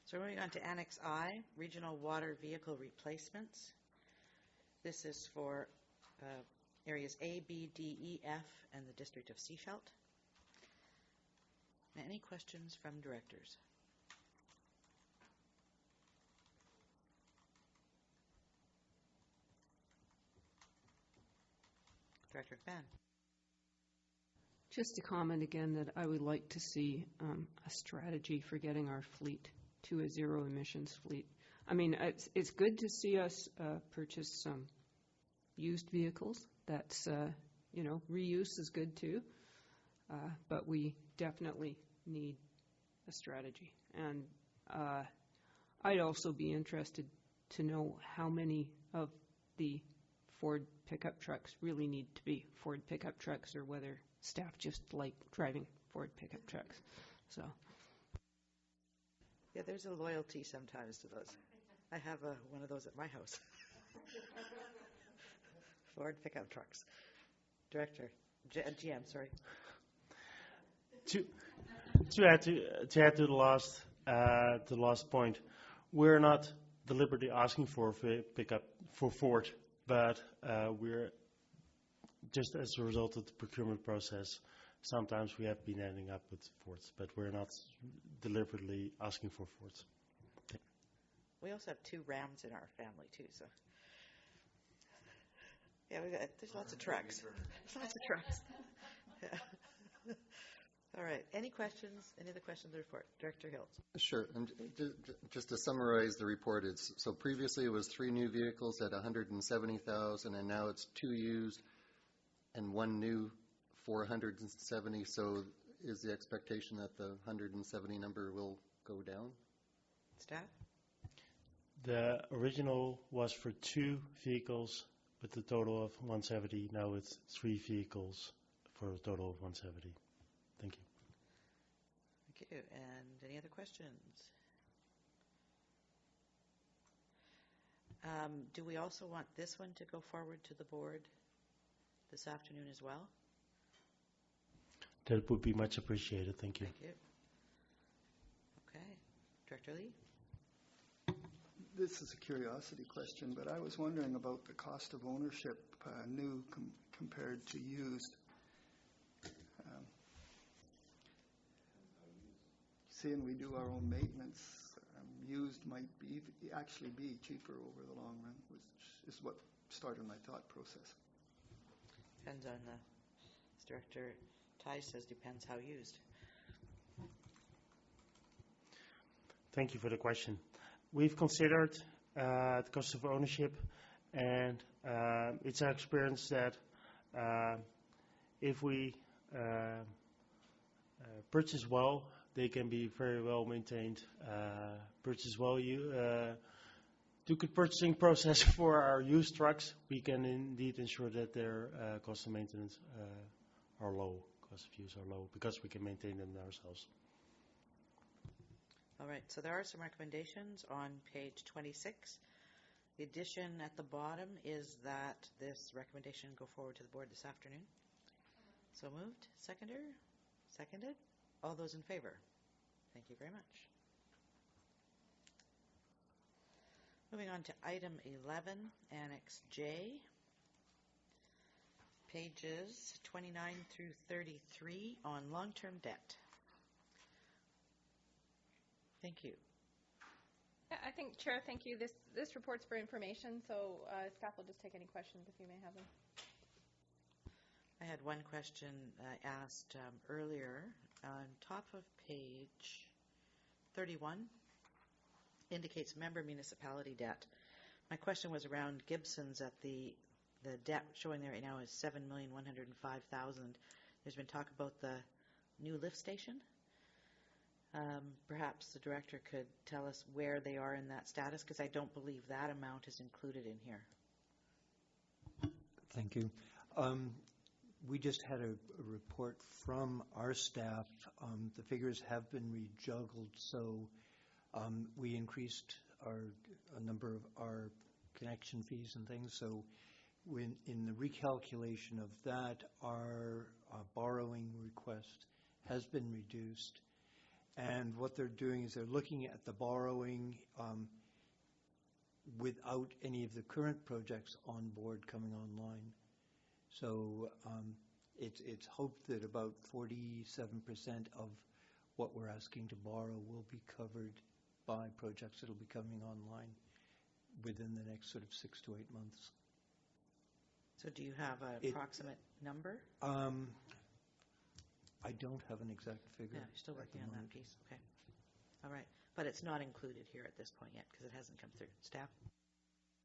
So we're moving on to Annex I, Regional Water Vehicle Replacements. This is for areas A, B, D, E, F, and the District of Seashelt. Any questions from directors? Director McMahon. Just to comment again that I would like to see a strategy for getting our fleet to a zero emissions fleet. I mean, it's good to see us purchase some used vehicles. That's, reuse is good too. But we definitely need a strategy. And I'd also be interested to know how many of the Ford pickup trucks really need to be Ford pickup trucks, or whether staff just like driving Ford pickup trucks. So. Yeah, there's a loyalty sometimes to those. I have one of those at my house. Ford pickup trucks. Director, GM, sorry. To add to the last point, we're not deliberately asking for a pickup for Ford, but we're just as a result of the procurement process. Sometimes we have been ending up with Fords, but we're not deliberately asking for Fords. We also have 2 Rams in our family too, so yeah, there's lots of trucks. There's lots of trucks. Yeah. All right. Any questions? Any other questions on the report? Director Hills. Sure. And just to summarize the report, so previously it was 3 new vehicles at $170,000, and now it's 2 used and 1 new, 470. So is the expectation that the 170 number will go down? Staff? The original was for 2 vehicles with a total of 170. Now it's 3 vehicles for a total of 170. Thank you. Thank you. And any other questions? Do we also want this one to go forward to the board this afternoon as well? That would be much appreciated. Thank you. Thank you. Okay. Director Lee? This is a curiosity question, but I was wondering about the cost of ownership, new compared to used. Seeing we do our own maintenance, used might actually be cheaper over the long run, which is what started my thought process. Depends on the, as Director Ty says, depends how used. Thank you for the question. We've considered the cost of ownership, and it's our experience that if we purchase well, they can be very well maintained. Purchase well, do good purchasing process for our used trucks, we can indeed ensure that their cost of maintenance are low, cost of use are low, because we can maintain them ourselves. All right, so there are some recommendations on page 26. The addition at the bottom is that this recommendation go forward to the board this afternoon. So moved. Seconded. All those in favor? Thank you very much. Moving on to item 11, Annex J, pages 29 through 33 on long-term debt. Thank you. Yeah, I think, Chair, thank you. This report's for information, so staff will just take any questions if you may have them. I had one question I asked earlier. On top of page 31, indicates member municipality debt. My question was around Gibson's at the debt showing there right now is $7,105,000. There's been talk about the new lift station. Perhaps the director could tell us where they are in that status, because I don't believe that amount is included in here. Thank you. We just had a report from our staff. The figures have been rejuggled, so we increased a number of our connection fees and things. So in the recalculation of that, our borrowing request has been reduced. And what they're doing is they're looking at the borrowing without any of the current projects on board coming online. So it's hoped that about 47% of what we're asking to borrow will be covered by projects that will be coming online within the next sort of 6 to 8 months. So do you have an approximate number? I don't have an exact figure. Yeah, you're still working on that piece. Okay. All right. But it's not included here at this point yet because it hasn't come through. Staff?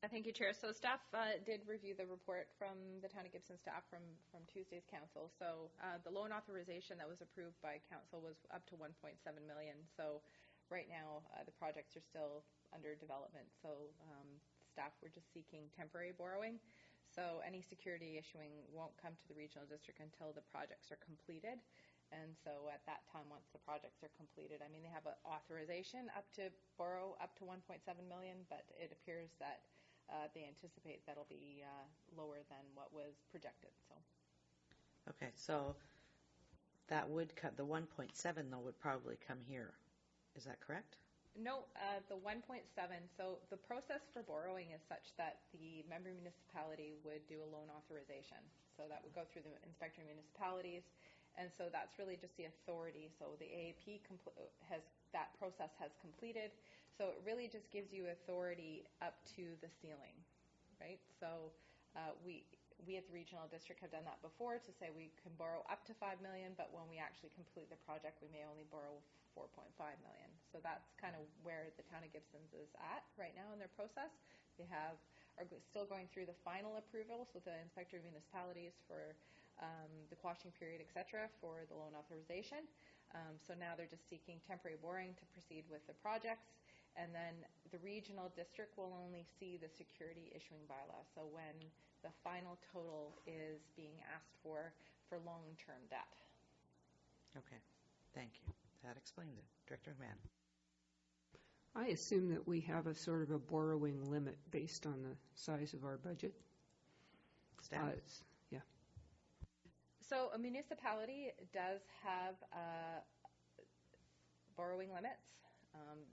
Thank you, Chair. So staff did review the report from the Town of Gibson staff from Tuesday's council. So the loan authorization that was approved by council was up to $1.7 million. So right now the projects are still under development. So staff were just seeking temporary borrowing. So any security issuing won't come to the regional district until the projects are completed. And so at that time, once the projects are completed, I mean, they have an authorization up to borrow up to $1.7 million, but it appears that they anticipate that'll be lower than what was projected. So. Okay, so that would cut, the 1.7 though would probably come here. Is that correct? No, the 1.7, so the process for borrowing is such that the member municipality would do a loan authorization. So that would go through the inspector of municipalities, and so that's really just the authority. So the AAP that process has completed, so it really just gives you authority up to the ceiling, right? So we at the regional district have done that before to say we can borrow up to $5 million, but when we actually complete the project, we may only borrow $4.5 million. So that's kind of where the Town of Gibson's is at right now in their process. They are still going through the final approvals with the inspector of municipalities for the quashing period, et cetera, for the loan authorization. So now they're just seeking temporary borrowing to proceed with the projects. And then the regional district will only see the security issuing bylaw. So when the final total is being asked for long-term debt. Okay, thank you. That explains it. Director McMahon. I assume that we have a sort of a borrowing limit based on the size of our budget. Staff? Yeah. So a municipality does have borrowing limits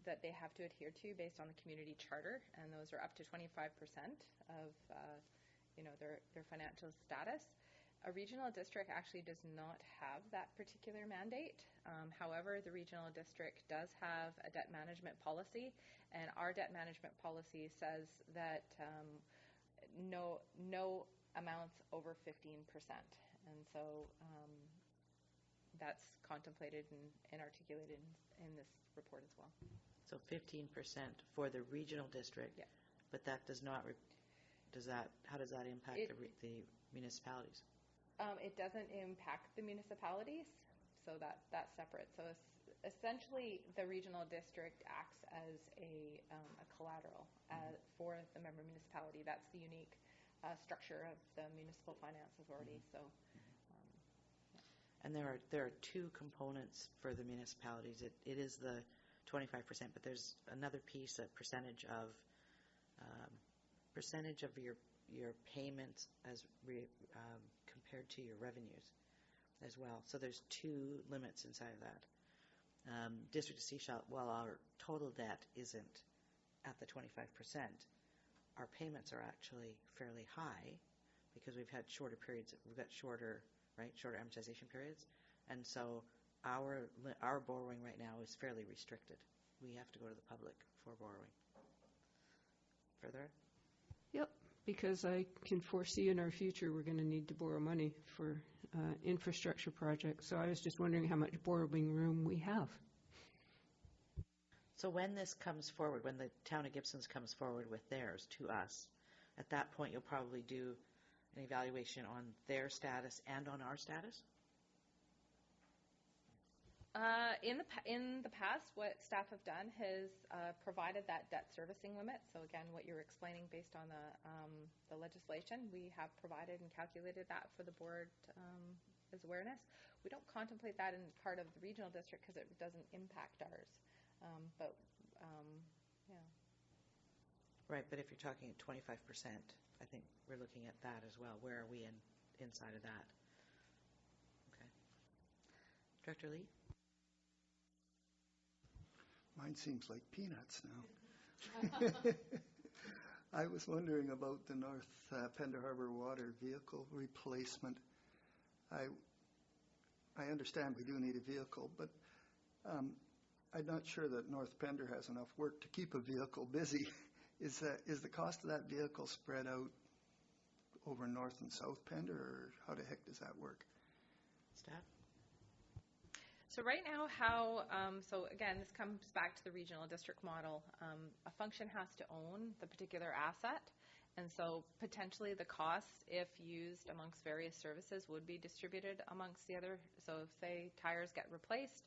that they have to adhere to based on the community charter, and those are up to 25% of their financial status. A regional district actually does not have that particular mandate. However, the regional district does have a debt management policy, and our debt management policy says that no amounts over 15%. And so that's contemplated and articulated in this report as well. So 15% for the regional district, Yeah. but that does not, how does that impact the municipalities? It doesn't impact the municipalities, so that's separate. So essentially, the regional district acts as a collateral for the member municipality. That's the unique structure of the Municipal Finance Authority. So, And there are two components for the municipalities. It is the 25%, but there's another piece, a percentage of your payments as compared to your revenues as well. So there's two limits inside of that. District of Sechelt, while our total debt isn't at the 25%, our payments are actually fairly high because we've had shorter periods. We've got shorter amortization periods, and so our borrowing right now is fairly restricted. We have to go to the public for borrowing. Further? Yep, because I can foresee in our future we're going to need to borrow money for infrastructure projects. So I was just wondering how much borrowing room we have. So when this comes forward, when the town of Gibsons comes forward with theirs to us, at that point you'll probably do an evaluation on their status and on our status? in the past, what staff have done has provided that debt servicing limit. So again, what you're explaining based on the legislation, we have provided and calculated that for the board as awareness. We don't contemplate that in part of the regional district because it doesn't impact ours. Yeah. Right, but if you're talking at 25%, I think we're looking at that as well. Where are we inside of that? Okay. Director Lee? Mine seems like peanuts now. I was wondering about the North Pender Harbor Water vehicle replacement. I understand we do need a vehicle, but I'm not sure that North Pender has enough work to keep a vehicle busy. Is the cost of that vehicle spread out over North and South Pender, or how the heck does that work? Staff? So right now, so again, this comes back to the regional district model. A function has to own the particular asset, and so potentially the costs, if used amongst various services, would be distributed amongst the other. So if, say, tires get replaced,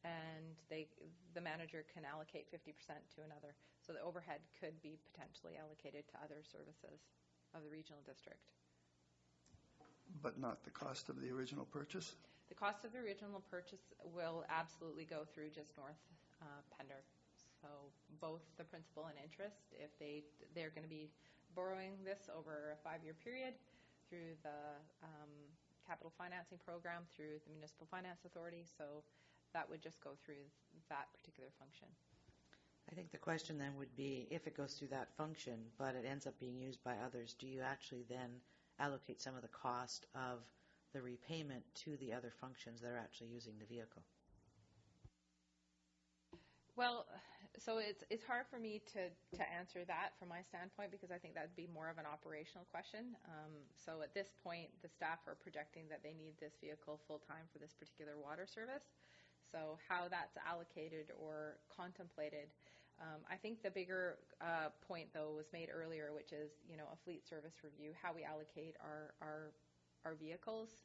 and the manager can allocate 50% to another. So the overhead could be potentially allocated to other services of the regional district. But not the cost of the original purchase? The cost of the original purchase will absolutely go through just North Pender. So both the principal and interest, if they're going to be borrowing this over a 5-year period through the capital financing program, through the Municipal Finance Authority. So that would just go through that particular function. I think the question then would be, if it goes through that function, but it ends up being used by others, do you actually then allocate some of the cost of the repayment to the other functions that are actually using the vehicle? Well, so it's hard for me to answer that from my standpoint, because I think that would be more of an operational question. So at this point, the staff are projecting that they need this vehicle full-time for this particular water service. So how that's allocated or contemplated, I think the bigger point, though, was made earlier, which is, a fleet service review. How we allocate our vehicles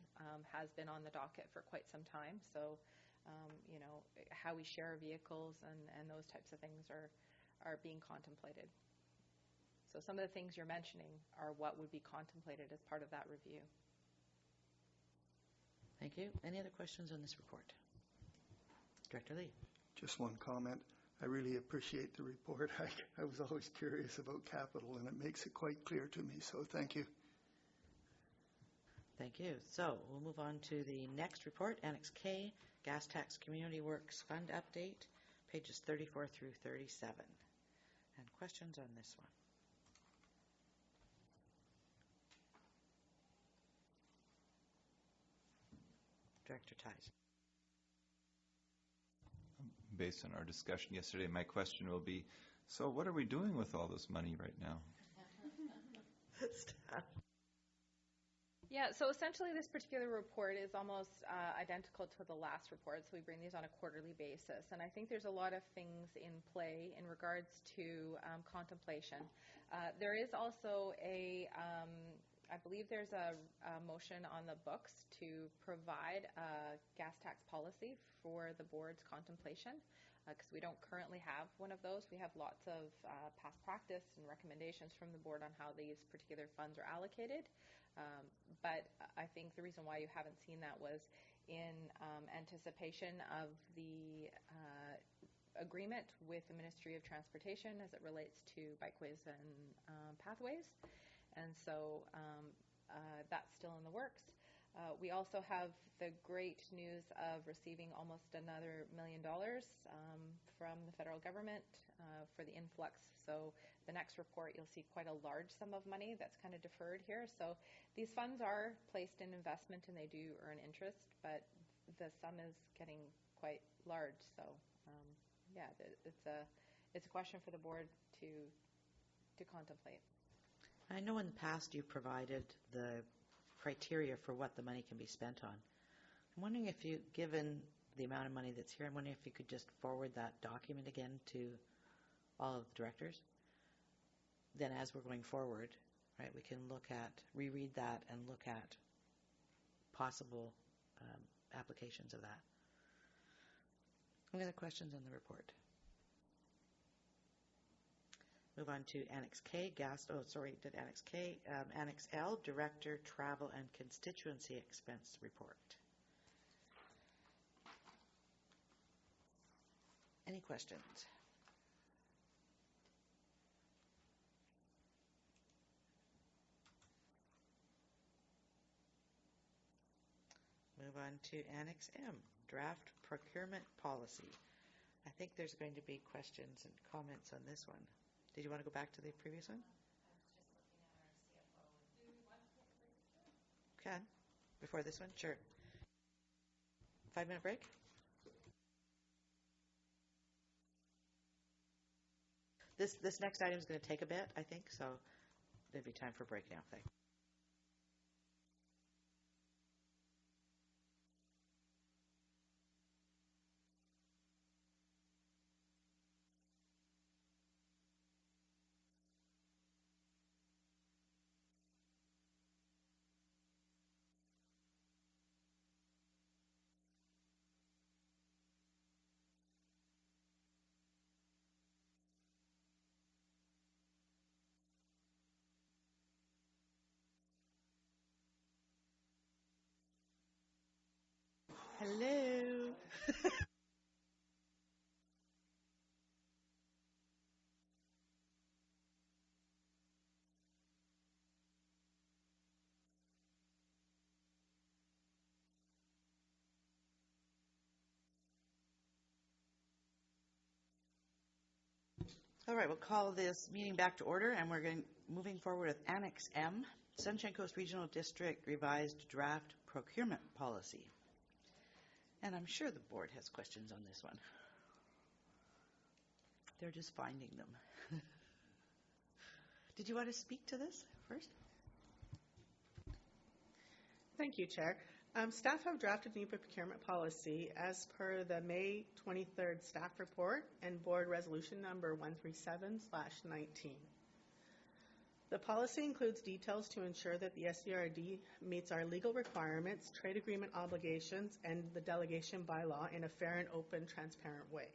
has been on the docket for quite some time. So, how we share vehicles and those types of things are being contemplated. So some of the things you're mentioning are what would be contemplated as part of that review. Thank you. Any other questions on this report? Director Lee. Just one comment. I really appreciate the report. I was always curious about capital, and it makes it quite clear to me, so thank you. Thank you. So we'll move on to the next report, Annex K, Gas Tax Community Works Fund Update, pages 34 through 37. And questions on this one? Director Ties. Based on our discussion yesterday, my question will be, so what are we doing with all this money right now? Yeah, so essentially this particular report is almost identical to the last report, so we bring these on a quarterly basis. And I think there's a lot of things in play in regards to contemplation. There is also I believe there's a motion on the books to provide a gas tax policy for the board's contemplation, because we don't currently have one of those. We have lots of past practice and recommendations from the board on how these particular funds are allocated. But I think the reason why you haven't seen that was in anticipation of the agreement with the Ministry of Transportation as it relates to bikeways and pathways. And so that's still in the works. We also have the great news of receiving almost another $1 million from the federal government for the influx. So the next report, you'll see quite a large sum of money that's kind of deferred here. So these funds are placed in investment and they do earn interest, but the sum is getting quite large. So yeah, it's a question for the board to contemplate. I know in the past you provided the criteria for what the money can be spent on. I'm wondering if you, given the amount of money that's here, I'm wondering if you could just forward that document again to all of the directors. Then as we're going forward, right, we can reread that and look at possible applications of that. Any other questions on the report? Move on to Annex K, Annex K. Annex L, Director, Travel and Constituency Expense Report. Any questions? Move on to Annex M, Draft Procurement Policy. I think there's going to be questions and comments on this one. Did you want to go back to the previous one? Can. Before this one? Sure. 5-minute break? This next item is going to take a bit, I think, so there'd be time for break now. Thanks. Hello. All right, we'll call this meeting back to order, and we're moving forward with Annex M, Sunshine Coast Regional District Revised Draft Procurement Policy. And I'm sure the board has questions on this one. They're just finding them. Did you want to speak to this first? Thank you, Chair. Staff have drafted new procurement policy as per the May 23rd staff report and board resolution number 137/19. The policy includes details to ensure that the SCRD meets our legal requirements, trade agreement obligations, and the delegation bylaw in a fair and open, transparent way.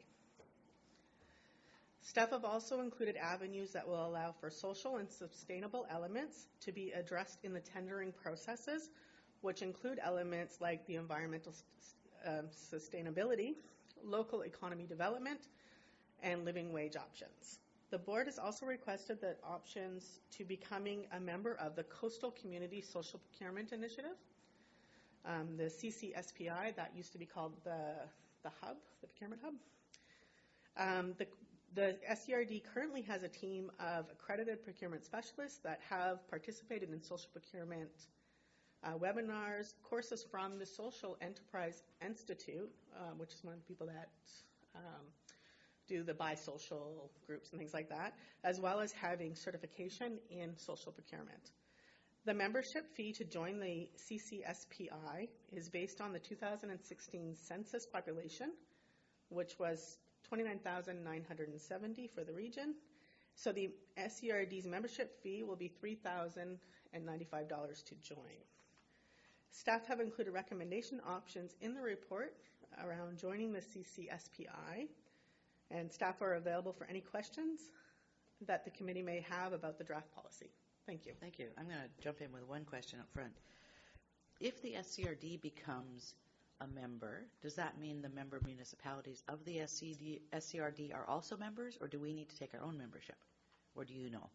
Staff have also included avenues that will allow for social and sustainable elements to be addressed in the tendering processes, which include elements like the environmental sustainability, local economy development, and living wage options. The board has also requested that options to becoming a member of the Coastal Community Social Procurement Initiative The CCSPI, that used to be called the hub, the procurement hub. The SCRD currently has a team of accredited procurement specialists that have participated in social procurement webinars, courses from the Social Enterprise Institute, which is one of the people that do the buy social groups and things like that, as well as having certification in social procurement. The membership fee to join the CCSPI is based on the 2016 census population, which was 29,970 for the region. So the SCRD's membership fee will be $3,095 to join. Staff have included recommendation options in the report around joining the CCSPI, and staff are available for any questions that the committee may have about the draft policy. Thank you. Thank you. I'm going to jump in with one question up front. If the SCRD becomes a member, does that mean the member municipalities of the SCRD are also members, or do we need to take our own membership? Or do you know?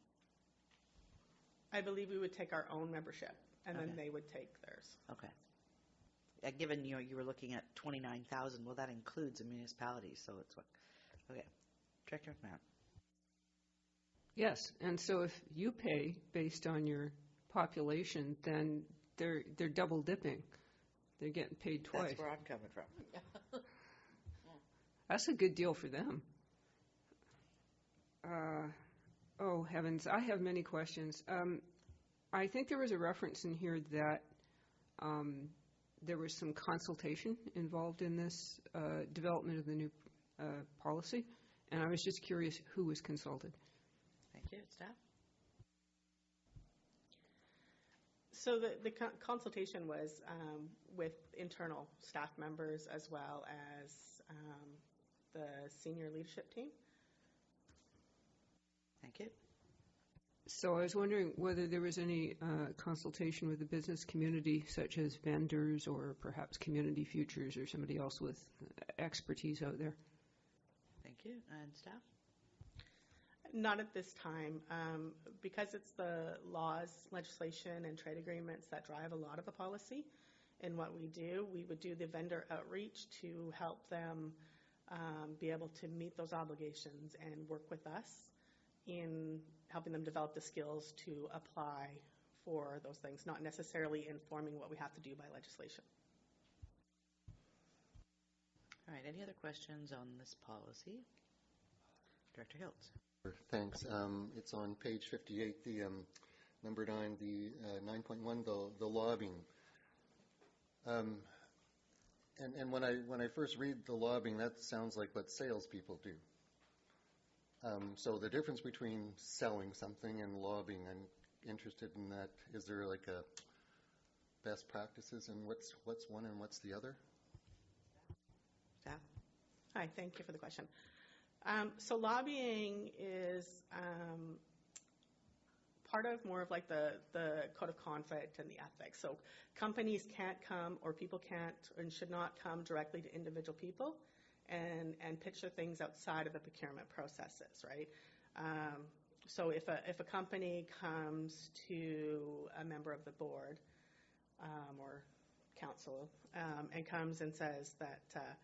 I believe we would take our own membership, and then Okay. they would take theirs. Okay. Given you were looking at 29,000, well, that includes the municipalities, so it's what? Okay. Director McMahon. Yes, and so if you pay based on your population, then they're double dipping. They're getting paid twice. That's where I'm coming from. That's a good deal for them. Oh, heavens, I have many questions. I think there was a reference in here that there was some consultation involved in this development of the new policy, and I was just curious who was consulted. Thank you. Staff? So the consultation was with internal staff members as well as the senior leadership team. Thank you. So I was wondering whether there was any consultation with the business community, such as vendors or perhaps Community Futures or somebody else with expertise out there. Thank you. And staff? Not at this time, because it's the laws, legislation, and trade agreements that drive a lot of the policy. And what we do, we would do the vendor outreach to help them be able to meet those obligations and work with us in helping them develop the skills to apply for those things, not necessarily informing what we have to do by legislation. All right. Any other questions on this policy? Director Hiltz. Thanks. It's on page 58, the number 9, the 9.1, the lobbying. And when I first read the lobbying, that sounds like what salespeople do. So the difference between selling something and lobbying, I'm interested in that. Is there like a best practices, and what's one and what's the other? Staff? Hi, thank you for the question. So lobbying is part of more of like the code of conduct and the ethics. So companies can't come, or people can't and should not come directly to individual people and pitch their things outside of the procurement processes, right? So if a company comes to a member of the board or council and comes and says that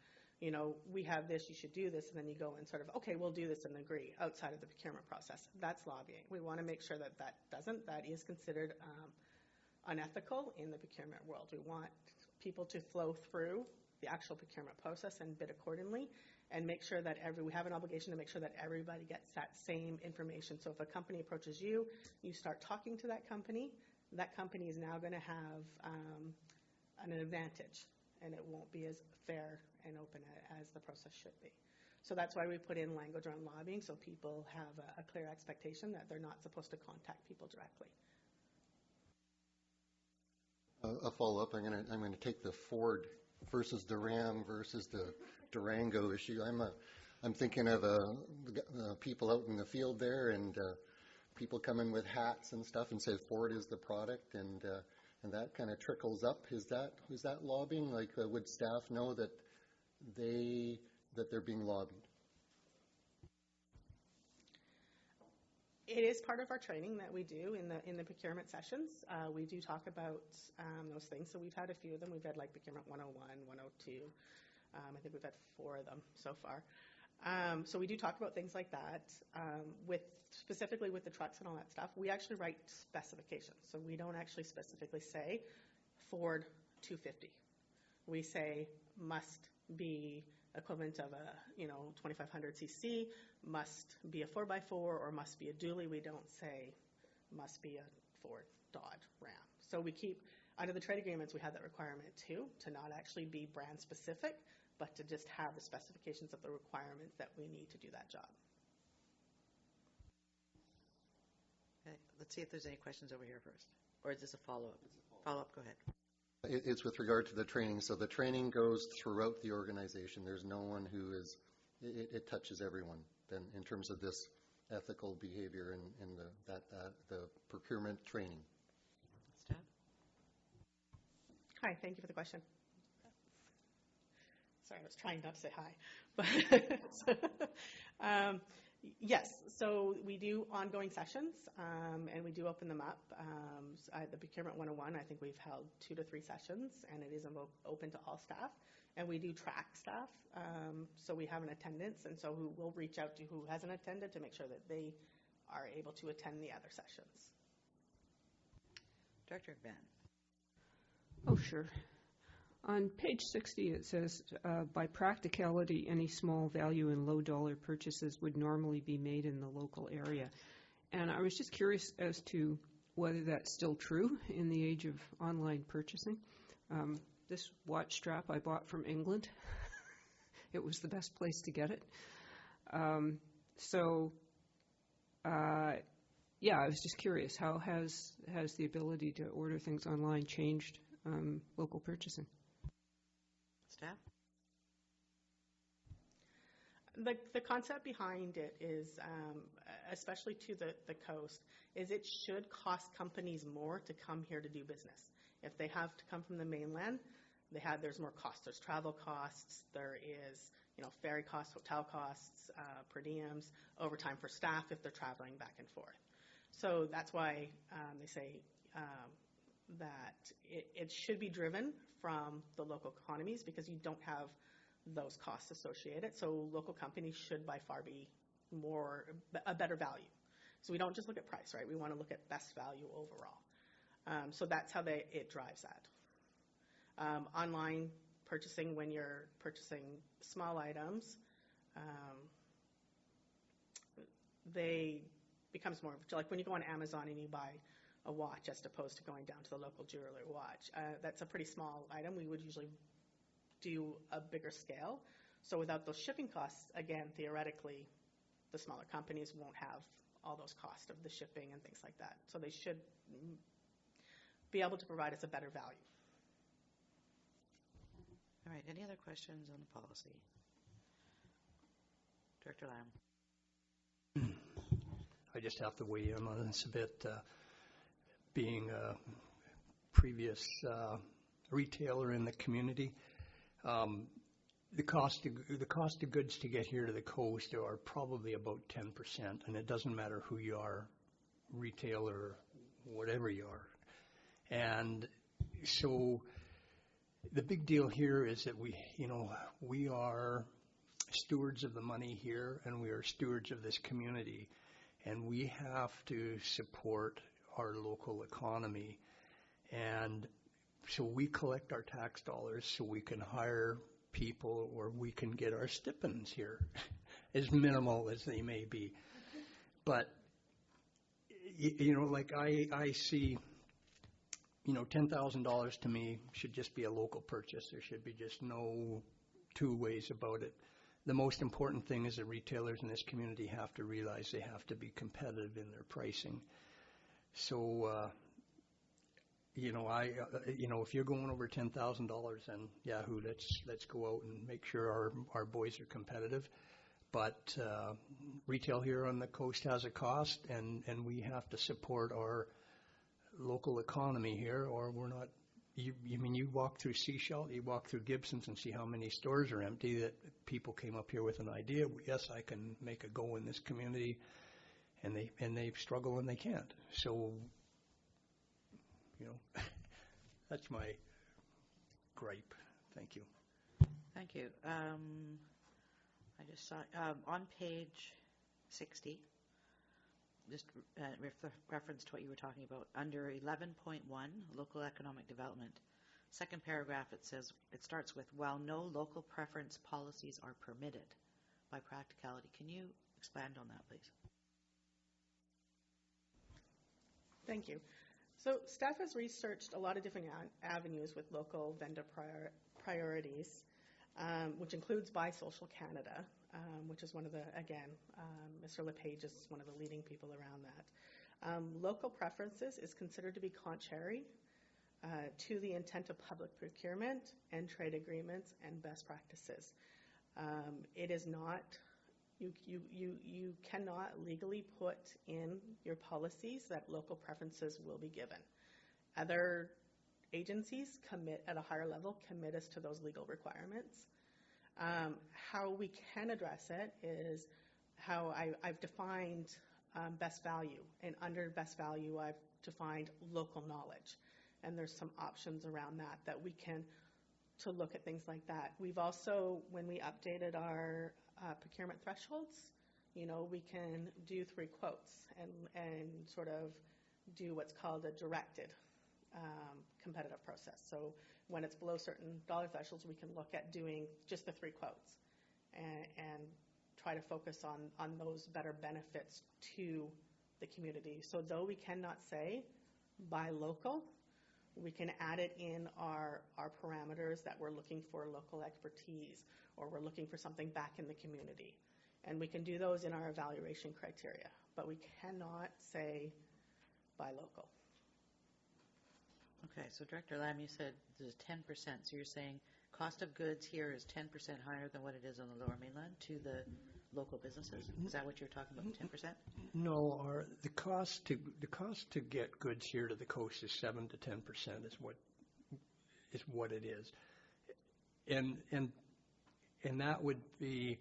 we have this, you should do this, and then you go and sort of, okay, we'll do this and agree outside of the procurement process. That's lobbying. We want to make sure that that is considered unethical in the procurement world. We want people to flow through the actual procurement process and bid accordingly, and make sure that we have an obligation to make sure that everybody gets that same information. So if a company approaches you, you start talking to that company is now going to have an advantage, and it won't be as fair and open as the process should be. So that's why we put in language around lobbying, so people have a clear expectation that they're not supposed to contact people directly. A follow-up. I'm going to take the Ford versus the Ram versus the Durango issue. I'm thinking of people out in the field there, and people come in with hats and stuff and say Ford is the product, and that kind of trickles up. Is that lobbying? Like, would staff know that they're being lobbied? It is part of our training that we do in the procurement sessions. We do talk about those things. So we've had a few of them. We've had like Procurement 101, 102. I think we've had 4 of them so far. So we do talk about things like that. Specifically with the trucks and all that stuff, we actually write specifications. So we don't actually specifically say Ford 250. We say must be equivalent of a 2500 cc, must be a 4x4, or must be a dually. We don't say must be a Ford, Dodge, Ram. So we keep, under the trade agreements, we have that requirement too, to not actually be brand specific, but to just have the specifications of the requirements that we need to do that job. Okay, let's see if there's any questions over here first. Or is this a follow-up? Follow-up, go ahead. It's with regard to the training. So the training goes throughout the organization. There's no one who is, it touches everyone then in terms of this ethical behavior and the procurement training. Staff? Hi, thank you for the question. Sorry, I was trying not to say hi. But yes, so we do ongoing sessions, and we do open them up. The Procurement 101, I think we've held 2 to 3 sessions, and it is open to all staff. And we do track staff, so we have an attendance, and so we'll reach out to who hasn't attended to make sure that they are able to attend the other sessions. Director McMahon. Oh, sure. On page 60, it says, by practicality, any small value and low dollar purchases would normally be made in the local area. And I was just curious as to whether that's still true in the age of online purchasing. This watch strap I bought from England. It was the best place to get it. Yeah, I was just curious, how has the ability to order things online changed local purchasing? Staff? The concept behind it is, especially to the coast, is it should cost companies more to come here to do business. If they have to come from the mainland, there's more costs. There's travel costs. There is, ferry costs, hotel costs, per diems, overtime for staff if they're traveling back and forth. So that's why they say that it should be driven from the local economies, because you don't have those costs associated. So local companies should by far be a better value. So we don't just look at price, right? We want to look at best value overall. So that's how it drives that. Online purchasing, when you're purchasing small items, they becomes more like when you go on Amazon and you buy a watch as opposed to going down to the local jeweler watch. That's a pretty small item. We would usually do a bigger scale. So without those shipping costs, again, theoretically, the smaller companies won't have all those costs of the shipping and things like that. So they should be able to provide us a better value. All right, any other questions on the policy? Director Lamb. I just have to weigh in on this a bit. Being a previous retailer in the community, the cost of goods to get here to the coast are probably about 10%, and it doesn't matter who you are, retailer, whatever you are. And so the big deal here is that we are stewards of the money here, and we are stewards of this community, and we have to support our local economy. And so we collect our tax dollars so we can hire people, or we can get our stipends here, as minimal as they may be. But, like I see, $10,000 to me should just be a local purchase. There should be just no two ways about it. The most important thing is that retailers in this community have to realize they have to be competitive in their pricing. So, if you're going over $10,000, then Yahoo, let's go out and make sure our boys are competitive. But retail here on the coast has a cost, and we have to support our local economy here, or we're not. You walk through Sechelt, you walk through Gibson's and see how many stores are empty, that people came up here with an idea. Yes, I can make a go in this community, and they struggle and they can't. So, that's my gripe. Thank you. Thank you. I just saw on page 60, just reference to what you were talking about, under 11.1, local economic development. Second paragraph, it starts with, while no local preference policies are permitted by practicality. Can you expand on that, please? Thank you. So staff has researched a lot of different avenues with local vendor priorities, which includes Buy Social Canada, which is one of the, again, Mr. LePage is one of the leading people around that. Local preferences is considered to be contrary to the intent of public procurement and trade agreements and best practices. It is not, you cannot legally put in your policies that local preferences will be given. Other agencies commit at a higher level, commit us to those legal requirements. How we can address it is how I've defined best value, and under best value I've defined local knowledge, and there's some options around that we can to look at things like that. We've also, when we updated our procurement thresholds, we can do 3 quotes and sort of do what's called a directed competitive process. So when it's below certain dollar thresholds, we can look at doing just the 3 quotes and try to focus on those better benefits to the community. So though we cannot say buy local, we can add it in our parameters that we're looking for local expertise, or we're looking for something back in the community. And we can do those in our evaluation criteria, but we cannot say buy local. Okay, so Director Lamb, you said there's 10%, so you're saying cost of goods here is 10% higher than what it is on the Lower Mainland to the local businesses? Is that what you're talking about, 10%? No, the cost to get goods here to the coast is 7 to 10% is what it is, and that would be,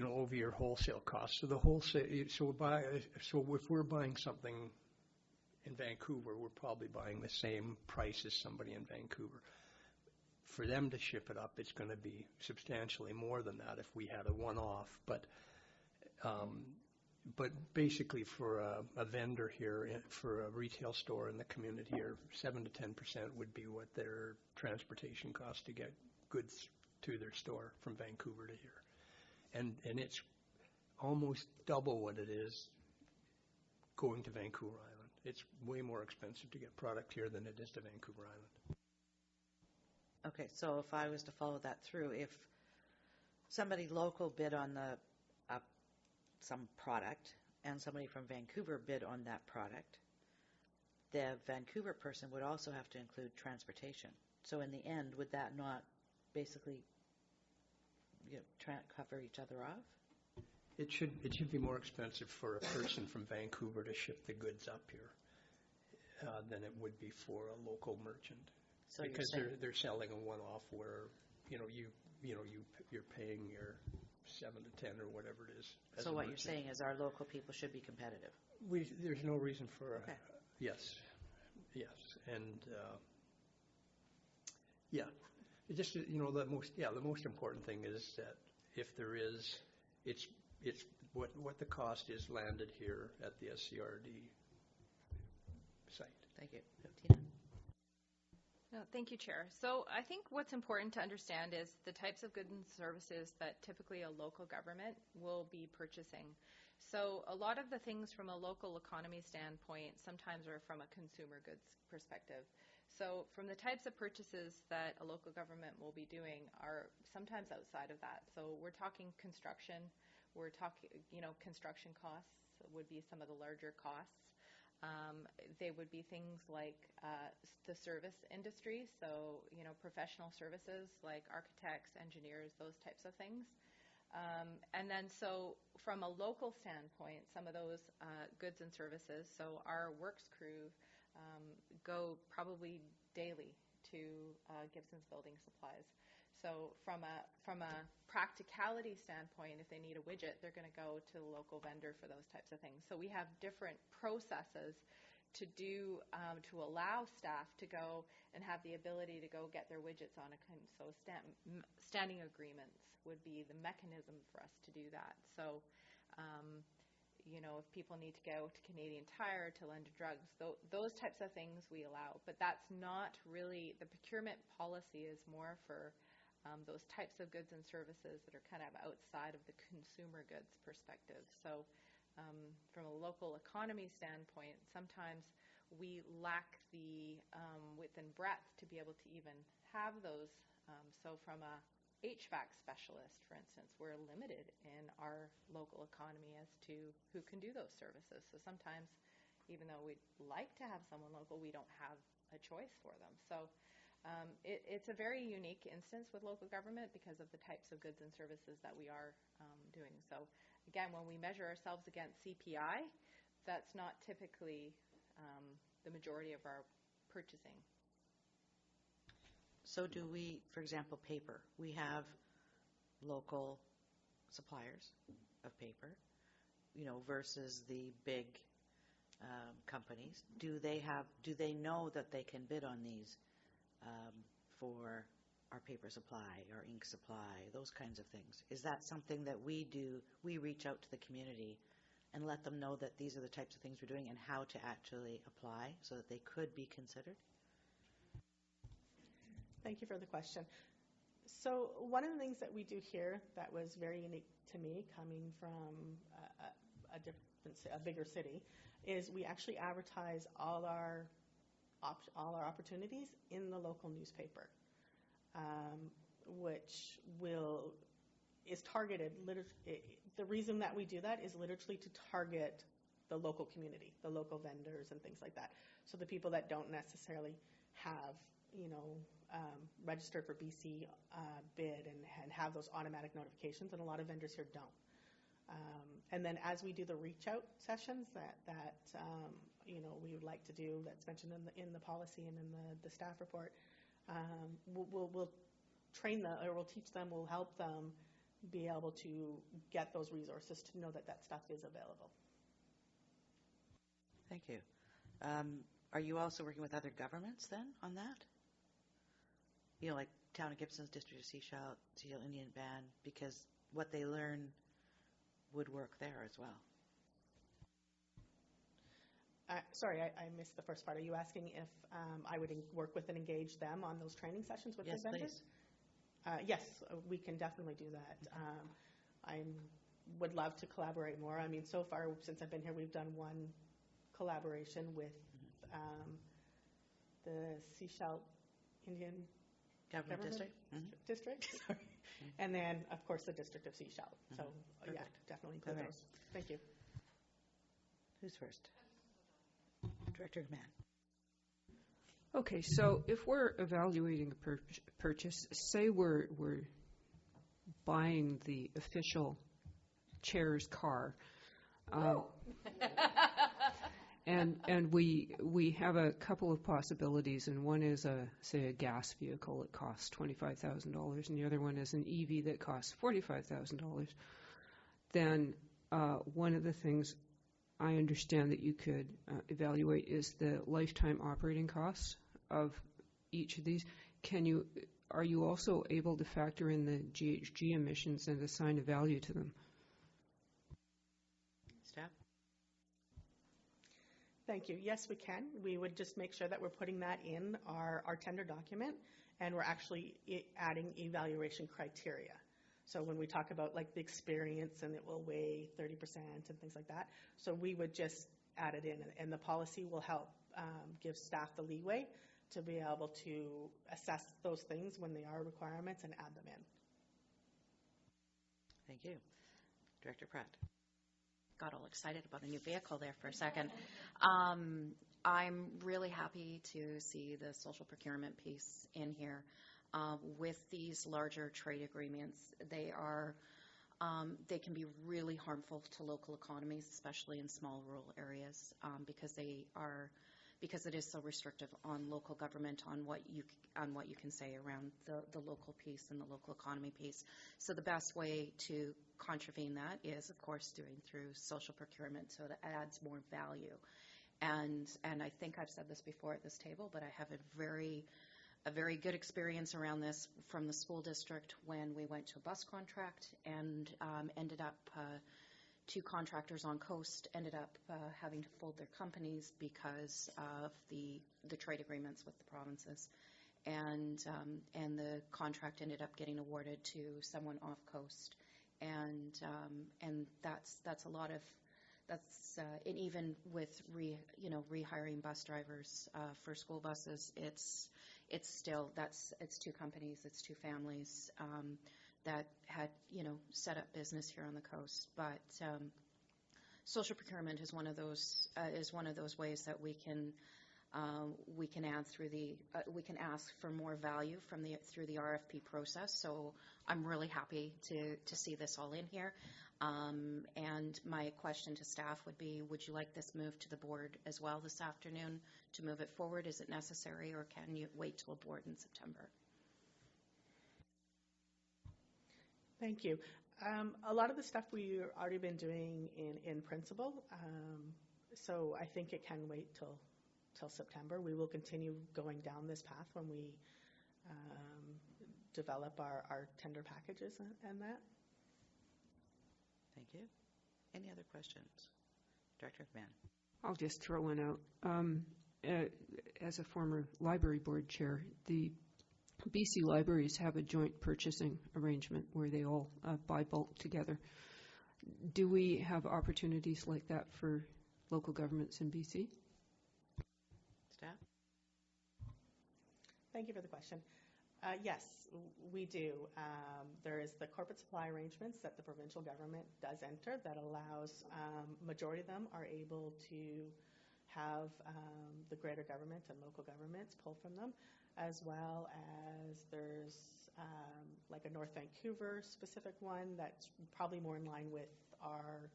over your wholesale cost. So the wholesale, so if we're buying something in Vancouver, we're probably buying the same price as somebody in Vancouver. For them to ship it up, it's going to be substantially more than that if we had a one-off. But basically, for a vendor here, for a retail store in the community here, 7 to 10% would be what their transportation costs to get goods to their store from Vancouver to here, and it's almost double what it is going to Vancouver Island. It's way more expensive to get product here than it is to Vancouver Island. Okay, so if I was to follow that through, if somebody local bid on some product and somebody from Vancouver bid on that product, the Vancouver person would also have to include transportation. So in the end, would that not basically cover each other off? It should be more expensive for a person from Vancouver to ship the goods up here than it would be for a local merchant. So because they're selling a one-off where you're paying your 7 to 10 or whatever it is. So what you're saying is our local people should be competitive. There's no reason for okay. Yes, and just the most important thing is that if there is, it's what the cost is landed here at the SCRD site. Thank you. Tina? No, thank you, Chair. So I think what's important to understand is the types of goods and services that typically a local government will be purchasing. So a lot of the things from a local economy standpoint sometimes are from a consumer goods perspective. So from the types of purchases that a local government will be doing are sometimes outside of that. So we're talking construction. We're talking, construction costs would be some of the larger costs. They would be things like the service industry, so professional services like architects, engineers, those types of things. And then so from a local standpoint, some of those goods and services, so our works crew go probably daily to Gibson's Building Supplies. So from a practicality standpoint, if they need a widget, they're going to go to the local vendor for those types of things. So we have different processes to do to allow staff to go and have the ability to go get their widgets on a standing agreements would be the mechanism for us to do that. So if people need to go to Canadian Tire, to London Drugs, those types of things we allow. But that's not really, the procurement policy is more for those types of goods and services that are kind of outside of the consumer goods perspective. So from a local economy standpoint, sometimes we lack the width and breadth to be able to even have those. So from a HVAC specialist, for instance, we're limited in our local economy as to who can do those services. So sometimes, even though we'd like to have someone local, we don't have a choice for them. So it's a very unique instance with local government because of the types of goods and services that we are doing. So again, when we measure ourselves against CPI, that's not typically the majority of our purchasing. So do we, for example, paper? We have local suppliers of paper, versus the big companies. Do they know that they can bid on these for our paper supply, our ink supply, those kinds of things? Is that something that we do? We reach out to the community and let them know that these are the types of things we're doing and how to actually apply so that they could be considered? Thank you for the question. So one of the things that we do here that was very unique to me, coming from a bigger city, is we actually advertise all our opportunities in the local newspaper, which is targeted. The reason that we do that is literally to target the local community, the local vendors and things like that. So the people that don't necessarily have, registered for BC bid and have those automatic notifications, and a lot of vendors here don't. And then as we do the reach out sessions that we would like to do, that's mentioned in the policy and in the staff report, we'll train them, or we'll teach them, we'll help them be able to get those resources to know that stuff is available. Thank you. Are you also working with other governments then on that? Like Town of Gibson's District of Sechelt, Indian Band, because what they learn would work there as well. Sorry, I missed the first part. Are you asking if I would work with and engage them on those training sessions with the vendors? Please. Yes, we can definitely do that. I would love to collaborate more. I mean, so far, since I've been here, we've done one collaboration with the Sechelt Indian Government District. Sorry. And then, of course, the District of Sechelt. So, yeah, definitely include those. Thank you. Who's first? Director Mann. Okay, so if we're evaluating a purchase, say we're buying the official chair's car, and we have a couple of possibilities, and one is say a gas vehicle that costs $25,000, and the other one is an EV that costs $45,000. Then one of the things I understand that you could evaluate is the lifetime operating costs of each of these. Are you also able to factor in the GHG emissions and assign a value to them? Staff? Thank you. Yes, we can. We would just make sure that we're putting that in our tender document, and we're actually adding evaluation criteria. So when we talk about like the experience, and it will weigh 30% and things like that, so we would just add it in, and the policy will help give staff the leeway to be able to assess those things when they are requirements and add them in. Thank you. Director Pratt. Got all excited about a new vehicle there for a second. I'm really happy to see the social procurement piece in here. With these larger trade agreements, they can be really harmful to local economies, especially in small rural areas, because they are because it is so restrictive on local government, on what you can say around the local piece and the local economy piece. So the best way to contravene that is, of course, doing through social procurement, so it adds more value. And I think I've said this before at this table, but I have a very good experience around this from the school district when we went to a bus contract and ended up 2 contractors on Coast ended up having to fold their companies because of the trade agreements with the provinces, and the contract ended up getting awarded to someone off Coast, and that's a lot of and even with rehiring bus drivers for school buses, it's still it's 2 companies, it's 2 families that had set up business here on the coast. But social procurement is one of those ways that we can add through we can ask for more value through the RFP process. So I'm really happy to see this all in here. And my question to staff would be, would you like this moved to the board as well this afternoon to move it forward? Is it necessary, or can you wait till a board in September? Thank you. A lot of the stuff we've already been doing in principle, so I think it can wait till September. We will continue going down this path when we develop our tender packages and that. Thank you. Any other questions? Director McMahon. I'll just throw one out. As a former library board chair, the BC libraries have a joint purchasing arrangement where they all buy bulk together. Do we have opportunities like that for local governments in BC? Staff? Thank you for the question. Yes, we do. There is the corporate supply arrangements that the provincial government does enter that allows, majority of them are able to have the greater government and local governments pull from them, as well as there's like a North Vancouver specific one that's probably more in line with our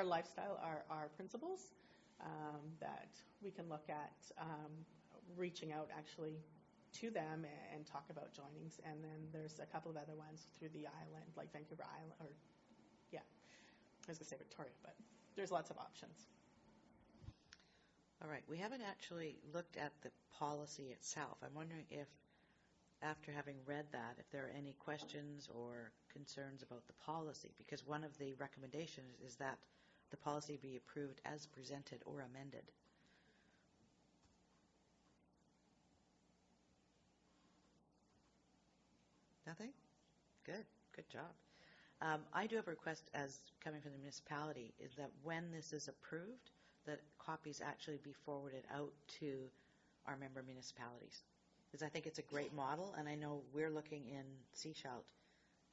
lifestyle, our principles. That we can look at reaching out actually to them and talk about joinings. And then there's a couple of other ones through the island, like Vancouver Island, or I was going to say Victoria, but there's lots of options. All right. We haven't actually looked at the policy itself. I'm wondering if, after having read that, if there are any questions or concerns about the policy, because one of the recommendations is that the policy be approved as presented or amended. Nothing? Good. Good job. I do have a request as coming from the municipality, is that when this is approved, that copies actually be forwarded out to our member municipalities. Because I think it's a great model, and I know we're looking in Sechelt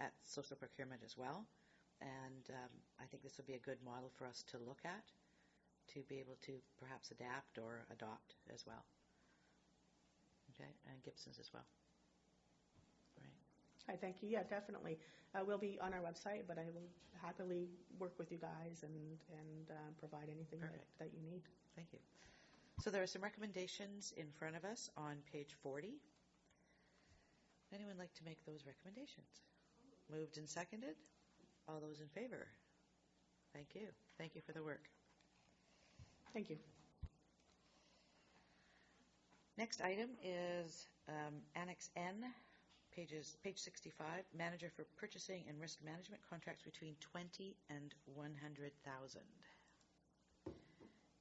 at social procurement as well. And I think this would be a good model for us to look at, to be able to perhaps adapt or adopt as well. Okay, and Gibson's as well. Right. Hi, thank you. Yeah, definitely. We'll be on our website, but I will happily work with you guys and provide anything that you need. Thank you. So there are some recommendations in front of us on page 40. Anyone like to make those recommendations? Moved and seconded? All those in favor? Thank you. Thank you for the work. Thank you. Next item is Annex N, page 65, Manager for Purchasing and Risk Management Contracts between 20 and 100,000.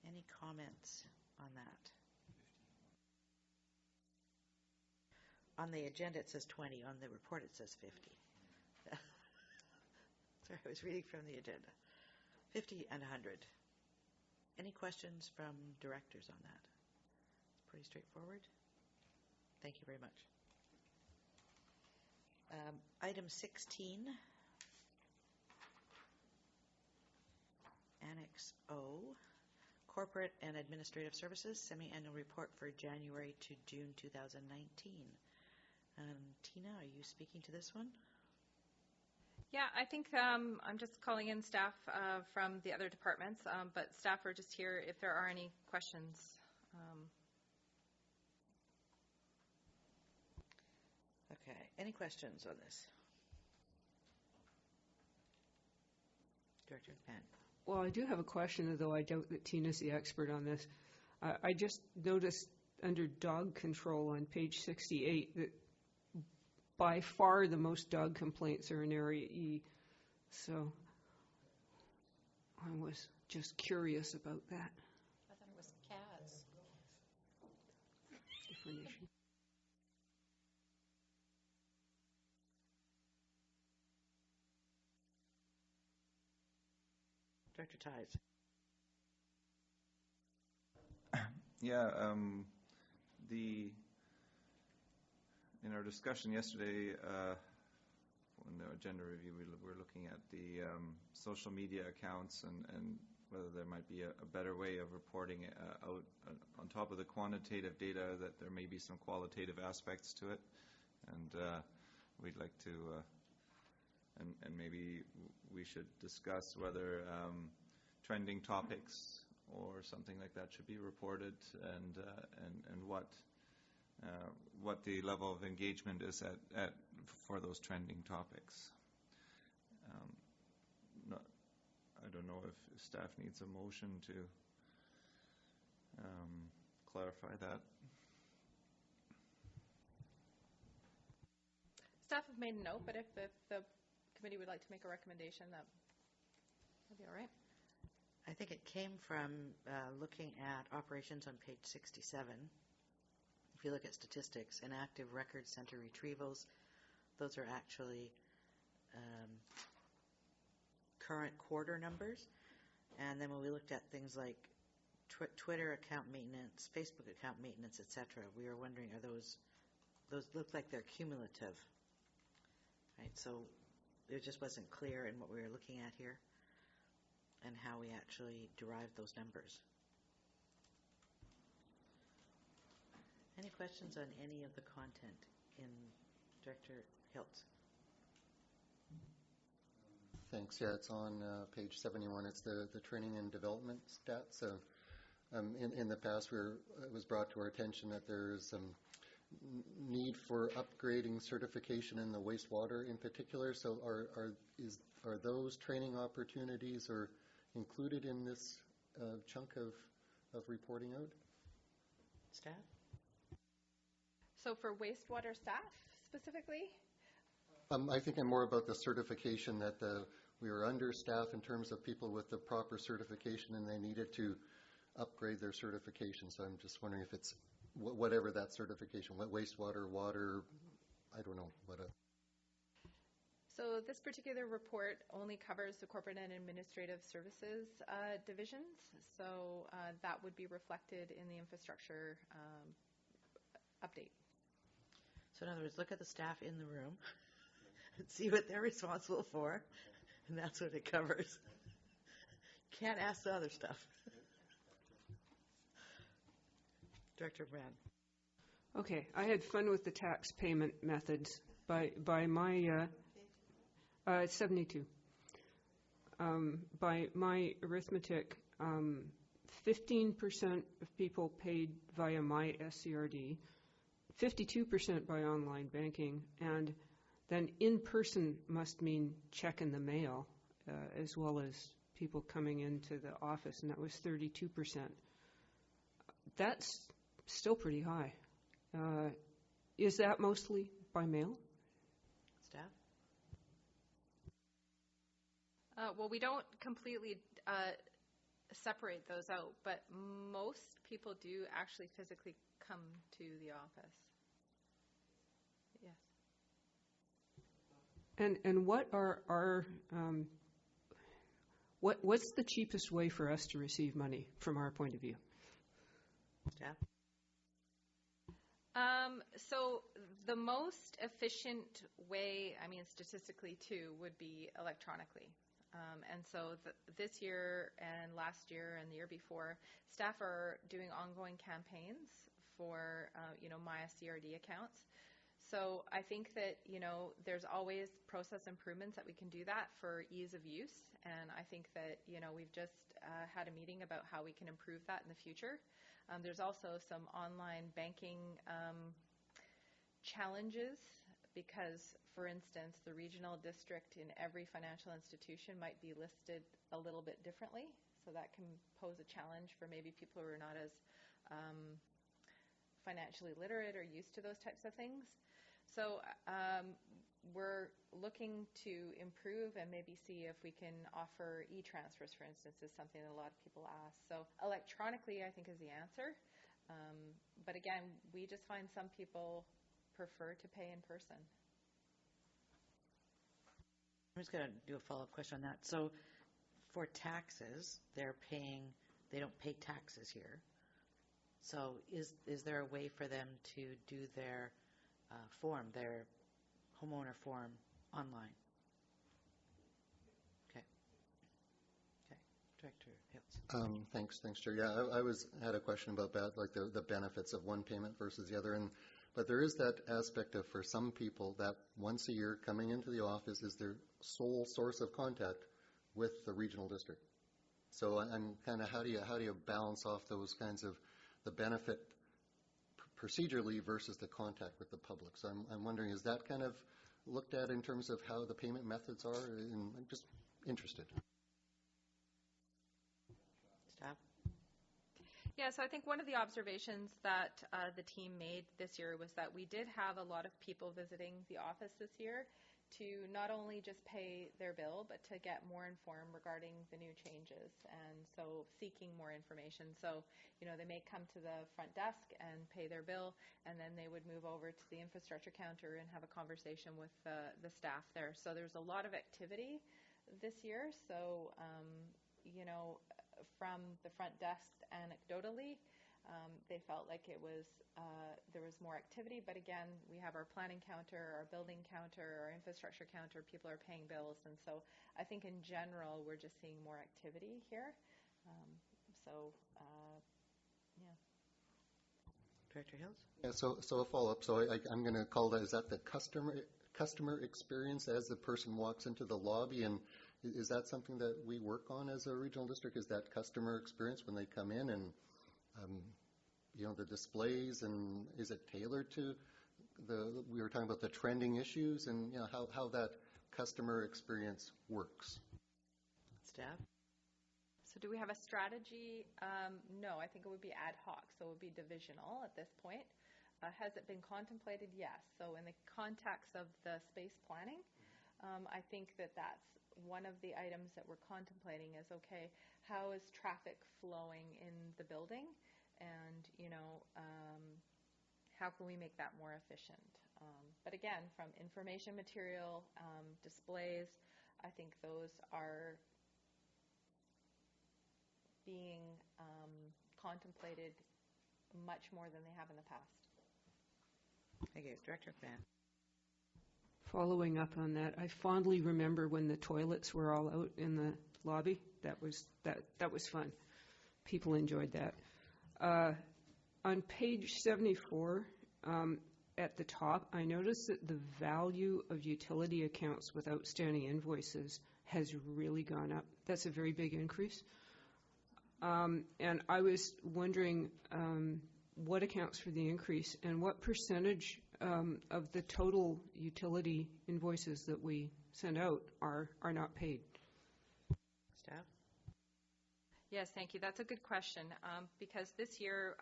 Any comments on that? On the agenda it says 20, on the report it says 50. Sorry, I was reading from the agenda. 50 and 100. Any questions from directors on that? It's pretty straightforward. Thank you very much. Item 16, Annex O, Corporate and Administrative Services, Semi-Annual Report for January to June 2019. Tina, are you speaking to this one? Yeah, I think I'm just calling in staff from the other departments, but staff are just here if there are any questions. Okay, any questions on this? Director Mann. Well, I do have a question, though I doubt that Tina's the expert on this. I just noticed under dog control on page 68 that by far the most dog complaints are in Area E. So I was just curious about that. I thought it was cats. Different issue. Director Ties. Yeah, in our discussion yesterday, in the agenda review, we were looking at the social media accounts and whether there might be a better way of reporting out on top of the quantitative data, that there may be some qualitative aspects to it. And we'd like to, and maybe we should discuss whether trending topics or something like that should be reported, and what the level of engagement is at for those trending topics. I don't know if staff needs a motion to clarify that. Staff have made a note, but if the committee would like to make a recommendation, that'd be all right. I think it came from looking at operations on page 67. If you look at statistics, inactive record center retrievals, those are actually current quarter numbers. And then when we looked at things like Twitter account maintenance, Facebook account maintenance, etc., we were wondering, are those look like they're cumulative, right? So it just wasn't clear in what we were looking at here and how we actually derived those numbers. Any questions on any of the content in Director Hiltz? Thanks. Yeah, it's on page 71. It's the training and development stats. So in the past, it was brought to our attention that there's some need for upgrading certification in the wastewater in particular. So are those training opportunities or included in this chunk of reporting out? Staff? So for wastewater staff specifically? I think I'm more about the certification, that we were understaffed in terms of people with the proper certification, and they needed to upgrade their certification. So I'm just wondering if it's whatever that certification, wastewater, water, I don't know. So this particular report only covers the corporate and administrative services divisions. So that would be reflected in the infrastructure update. So in other words, look at the staff in the room and see what they're responsible for, and that's what it covers. Can't ask the other stuff. Director Brand. Okay, I had fun with the tax payment methods. By my 72. By my arithmetic, 15% of people paid via my SCRD, 52% by online banking, and then in-person must mean check in the mail, as well as people coming into the office, and that was 32%. That's still pretty high. Is that mostly by mail? Staff? Well, we don't completely separate those out, but most people do actually physically come to the office. Yes. And what are what's the cheapest way for us to receive money from our point of view? Staff? So the most efficient way, I mean statistically too, would be electronically. And so this year and last year and the year before, staff are doing ongoing campaigns for, MySCRD accounts. So I think that, there's always process improvements that we can do that for ease of use. And I think that, we've just had a meeting about how we can improve that in the future. There's also some online banking challenges because, for instance, the regional district in every financial institution might be listed a little bit differently. So that can pose a challenge for maybe people who are not as financially literate or used to those types of things. So we're looking to improve and maybe see if we can offer e-transfers, for instance, is something that a lot of people ask. So electronically, I think, is the answer. But again, we just find some people prefer to pay in person. I'm just going to do a follow-up question on that. So for taxes, they don't pay taxes here. So is there a way for them to do their their homeowner form online? Okay. Director Hills. Thanks, Chair. Yeah, I had a question about that, like the benefits of one payment versus the other. But there is that aspect of, for some people, that once a year coming into the office is their sole source of contact with the regional district. So I'm kind of, how do you balance off those kinds of the benefit procedurally versus the contact with the public? So I'm wondering, is that kind of looked at in terms of how the payment methods are? And I'm just interested. Staff? Yeah, so I think one of the observations that the team made this year was that we did have a lot of people visiting the office this year to not only just pay their bill, but to get more informed regarding the new changes, and so seeking more information. So, they may come to the front desk and pay their bill, and then they would move over to the infrastructure counter and have a conversation with the staff there. So there's a lot of activity this year. So, from the front desk, anecdotally, they felt like there was more activity. But again, we have our planning counter, our building counter, our infrastructure counter. People are paying bills, and so I think in general we're just seeing more activity here. Yeah. Director Hills? Yeah, so a follow-up. So I'm going to call that, is that the customer experience as the person walks into the lobby? And is that something that we work on as a regional district? Is that customer experience when they come in, and the displays, and is it tailored to we were talking about the trending issues, and how that customer experience works? Staff? So do we have a strategy? No, I think it would be ad hoc, so it would be divisional at this point. Has it been contemplated? Yes. So in the context of the space planning, I think that's one of the items that we're contemplating is, okay, how is traffic flowing in the building? And, how can we make that more efficient? But again, from information material, displays, I think those are being contemplated much more than they have in the past. Thank you. Director McMahon. Following up on that, I fondly remember when the toilets were all out in the lobby. That was fun. People enjoyed that. On page 74, at the top, I noticed that the value of utility accounts with outstanding invoices has really gone up. That's a very big increase. And I was wondering what accounts for the increase, and what percentage of the total utility invoices that we send out are not paid? Staff? Yes, thank you. That's a good question, because this year,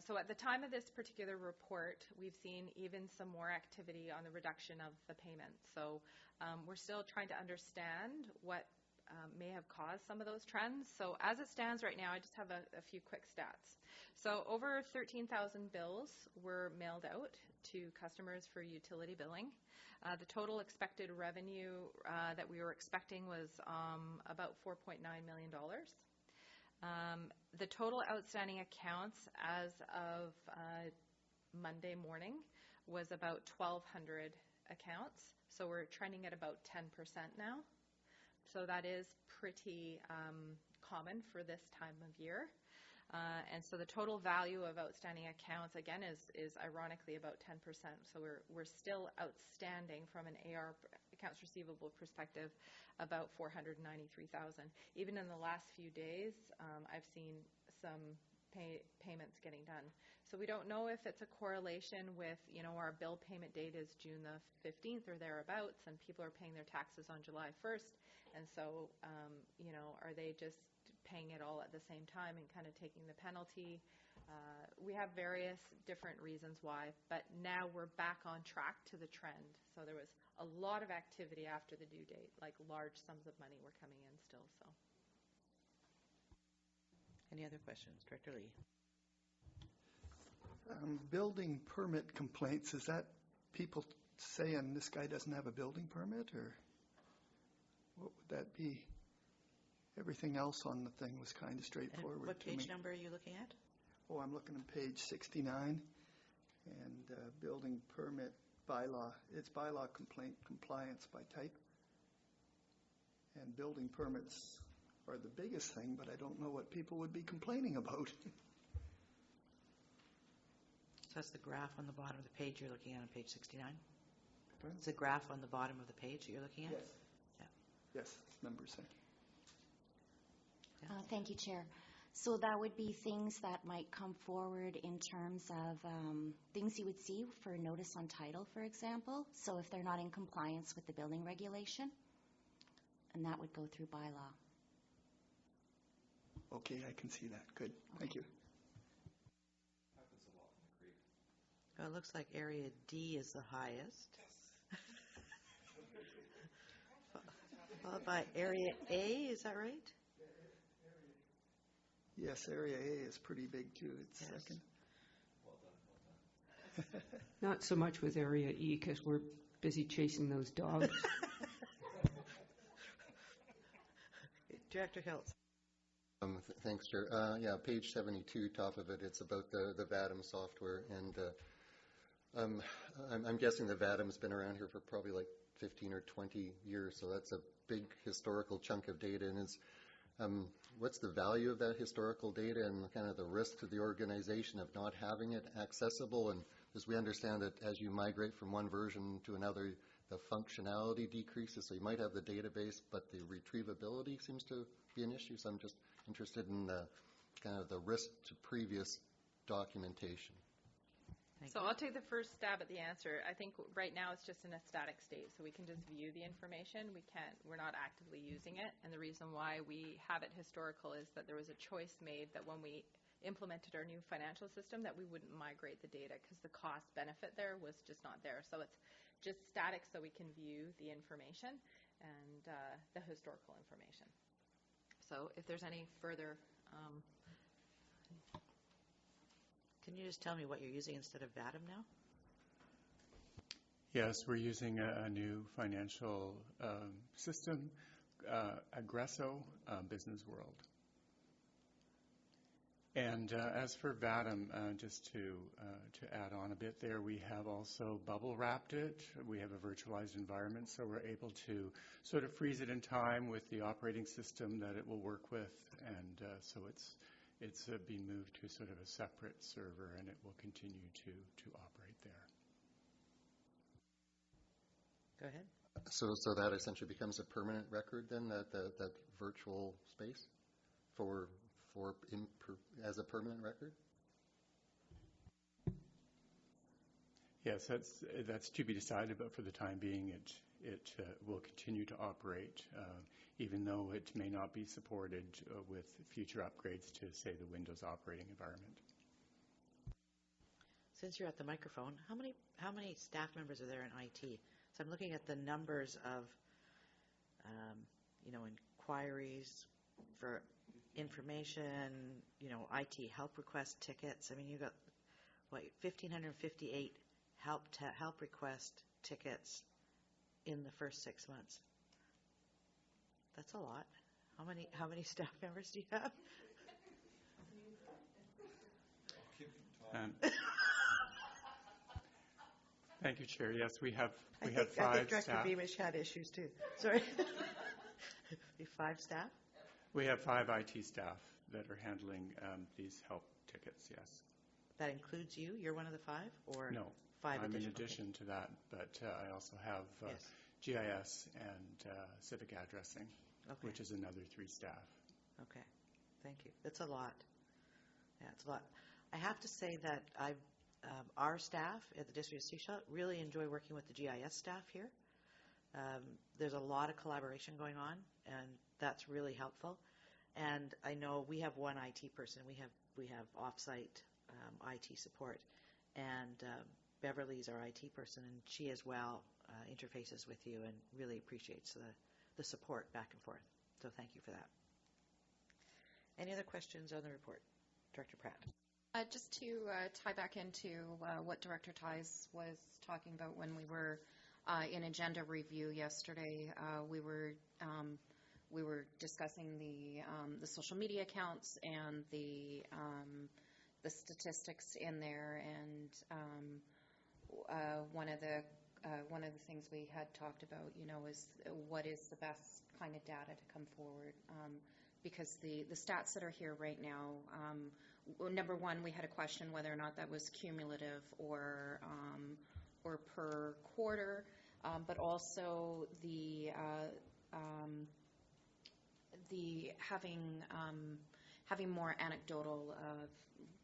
so at the time of this particular report, we've seen even some more activity on the reduction of the payments. So we're still trying to understand what may have caused some of those trends. So as it stands right now, I just have a few quick stats. So over 13,000 bills were mailed out to customers for utility billing. The total expected revenue that we were expecting was about $4.9 million. The total outstanding accounts as of Monday morning was about 1,200 accounts. So we're trending at about 10% now. So that is pretty common for this time of year. And so the total value of outstanding accounts, again, is ironically about 10%. So we're still outstanding from an AR, accounts receivable perspective, about $493,000. Even in the last few days, I've seen some payments getting done. So we don't know if it's a correlation with, our bill payment date is June the 15th or thereabouts, and people are paying their taxes on July 1st. And so, are they just paying it all at the same time and kind of taking the penalty? We have various different reasons why, but now we're back on track to the trend. So there was a lot of activity after the due date, like large sums of money were coming in still. So. Any other questions? Director Lee. Building permit complaints, is that people saying this guy doesn't have a building permit, or what would that be? Everything else on the thing was kind of straightforward. And what page number are you looking at? Oh, I'm looking at page 69, and building permit bylaw. It's bylaw compliance by type. And building permits are the biggest thing, but I don't know what people would be complaining about. So that's the graph on the bottom of the page you're looking at on page 69? Pardon? It's a graph on the bottom of the page that you're looking at? Yes. Yeah. Yes, numbers there. Thank you, Chair. So that would be things that might come forward in terms of things you would see for notice on title, for example. So if they're not in compliance with the building regulation, and that would go through bylaw. Okay, I can see that. Good. Thank you. Well, it looks like area D is the highest. Followed by area A, is that right? Yes, area A is pretty big too. It's Yes. second. Not so much with Area E because we're busy chasing those dogs. Director Hiltz. Thanks, Chair. Yeah, page 72, top of it, it's about the VADM software. And I'm guessing the VADM's been around here for probably like 15 or 20 years, so that's a big historical chunk of data. And what's the value of that historical data and kind of the risk to the organization of not having it accessible? And as we understand that as you migrate from one version to another, the functionality decreases. So you might have the database, but the retrievability seems to be an issue. So I'm just interested in kind of the risk to previous documentation. So I'll take the first stab at the answer. I think right now it's just in a static state, so we can just view the information. We're not actively using it, and the reason why we have it historical is that there was a choice made that when we implemented our new financial system that we wouldn't migrate the data because the cost benefit there was just not there. So it's just static so we can view the information and the historical information. So if there's any further Can you just tell me what you're using instead of VADM now? Yes, we're using a new financial system, Aggresso Business World. And as for VADM, just to add on a bit there, we have also bubble wrapped it. We have a virtualized environment, so we're able to sort of freeze it in time with the operating system that it will work with, and so it's being moved to sort of a separate server, and it will continue to operate there. Go ahead. So that essentially becomes a permanent record then, that virtual space as a permanent record? Yes, that's to be decided, but for the time being, it will continue to operate, even though it may not be supported with future upgrades to, say, the Windows operating environment. Since you're at the microphone, how many staff members are there in IT? So I'm looking at the numbers of, inquiries for information, IT help request tickets. I mean, you got 1,558 help request tickets in the first 6 months. That's a lot. How many staff members do you have? Thank you, Chair. Yes, we have I 5 think Director staff. Beamish had issues too. Sorry. You 5 staff? We have 5 IT staff, that are handling these help tickets, yes. That includes you? You're one of the 5? Or No, 5 I'm in additional? addition to that, but I also have Yes. GIS and civic addressing, Okay. which is another 3 staff. Okay, thank you. That's a lot. Yeah, it's a lot. I have to say that our staff at the District of Sechelt really enjoy working with the GIS staff here. There's a lot of collaboration going on, and that's really helpful. And I know we have one IT person. We have off-site IT support, and Beverly's our IT person, and she as well interfaces with you and really appreciates the support back and forth. So thank you for that. Any other questions on the report? Director Pratt. Just to tie back into what Director Ties was talking about when we were in agenda review yesterday, we were discussing the social media accounts and the statistics in there, and one of the things we had talked about, is what is the best kind of data to come forward, because the stats that are here right now. Number one, we had a question whether or not that was cumulative or per quarter, but also the having more anecdotal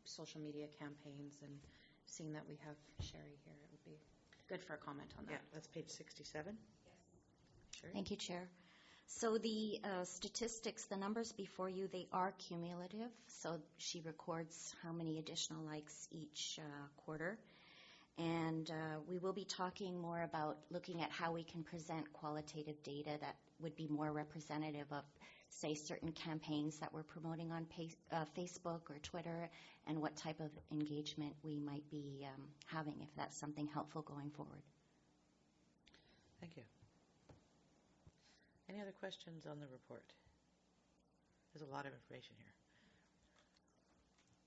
social media campaigns, and seeing that we have Sherry here, it would be good for a comment on that. Yeah, that's page 67. Yes. Sherry? Thank you, Chair. So the statistics, the numbers before you, they are cumulative. So she records how many additional likes each quarter. And we will be talking more about looking at how we can present qualitative data that would be more representative of, say, certain campaigns that we're promoting on Facebook or Twitter, and what type of engagement we might be having, if that's something helpful going forward. Thank you. Any other questions on the report? There's a lot of information here.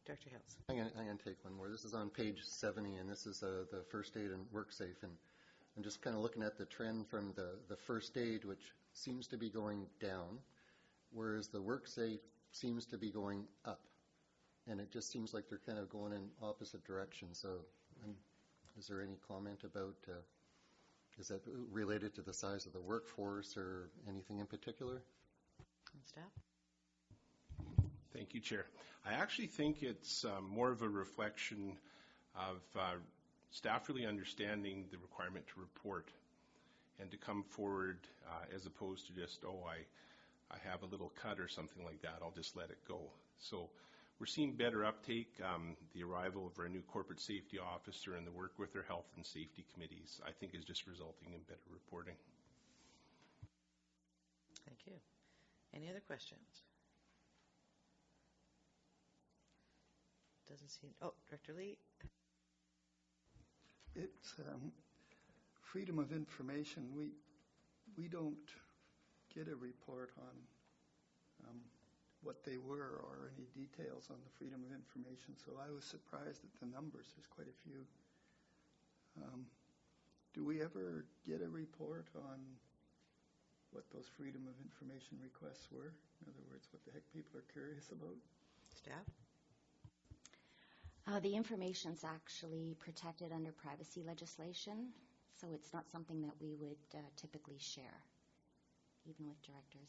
Director Hills. I'm going to take one more. This is on page 70, and this is the first aid and WorkSafe. And I'm just kind of looking at the trend from the first aid, which seems to be going down, whereas the WorkSafe seems to be going up. And it just seems like they're kind of going in opposite directions. So is there any comment about, is that related to the size of the workforce or anything in particular? Staff? Thank you, Chair. I actually think it's more of a reflection of staff really understanding the requirement to report and to come forward as opposed to just, I have a little cut or something like that, I'll just let it go. So we're seeing better uptake. The arrival of our new corporate safety officer and the work with our health and safety committees, I think, is just resulting in better reporting. Thank you. Any other questions? Doesn't seem. Oh, Director Lee. It's freedom of information. We don't get a report on what they were or any details on the freedom of information. So I was surprised at the numbers. There's quite a few. Do we ever get a report on what those freedom of information requests were? In other words, what the heck people are curious about? Staff? The information's actually protected under privacy legislation, so it's not something that we would typically share, even with directors.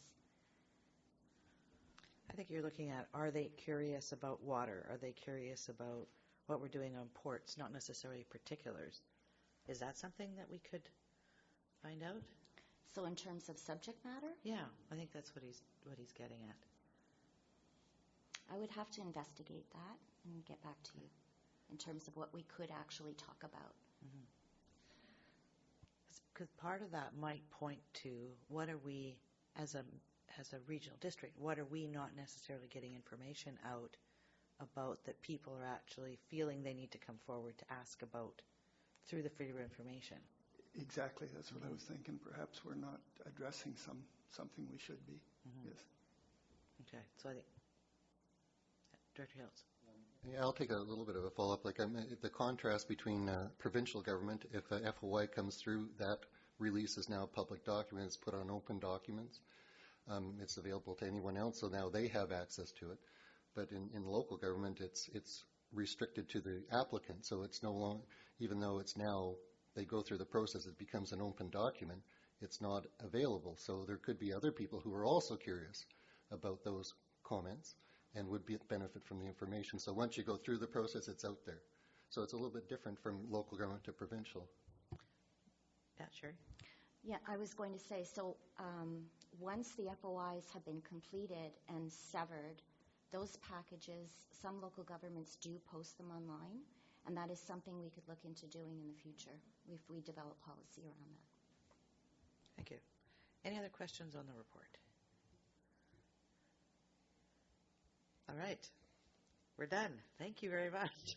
I think you're looking at, are they curious about water? Are they curious about what we're doing on ports, not necessarily particulars? Is that something that we could find out? So in terms of subject matter? Yeah, I think that's what he's getting at. I would have to investigate that and get back to you in terms of what we could actually talk about. Because part of that might point to what are we, as a regional district, what are we not necessarily getting information out about that people are actually feeling they need to come forward to ask about through the freedom of information? Exactly, that's what I was thinking. Perhaps we're not addressing something we should be. Yes. Okay, so I think Director Hills. Yeah, I'll take a little bit of a follow-up. Like the contrast between provincial government, if a FOI comes through, that release is now a public document. It's put on open documents. It's available to anyone else, so now they have access to it. but in local government, it's restricted to the applicant, so it's no longer, even though it's now, they go through the process, it becomes an open document, it's not available. So there could be other people who are also curious about those comments and would benefit from the information. So once you go through the process, it's out there. So it's a little bit different from local government to provincial. Yeah, sure. Yeah, I was going to say, so once the FOIs have been completed and severed, those packages, some local governments do post them online, and that is something we could look into doing in the future if we develop policy around that. Thank you. Any other questions on the report? All right. We're done. Thank you very much.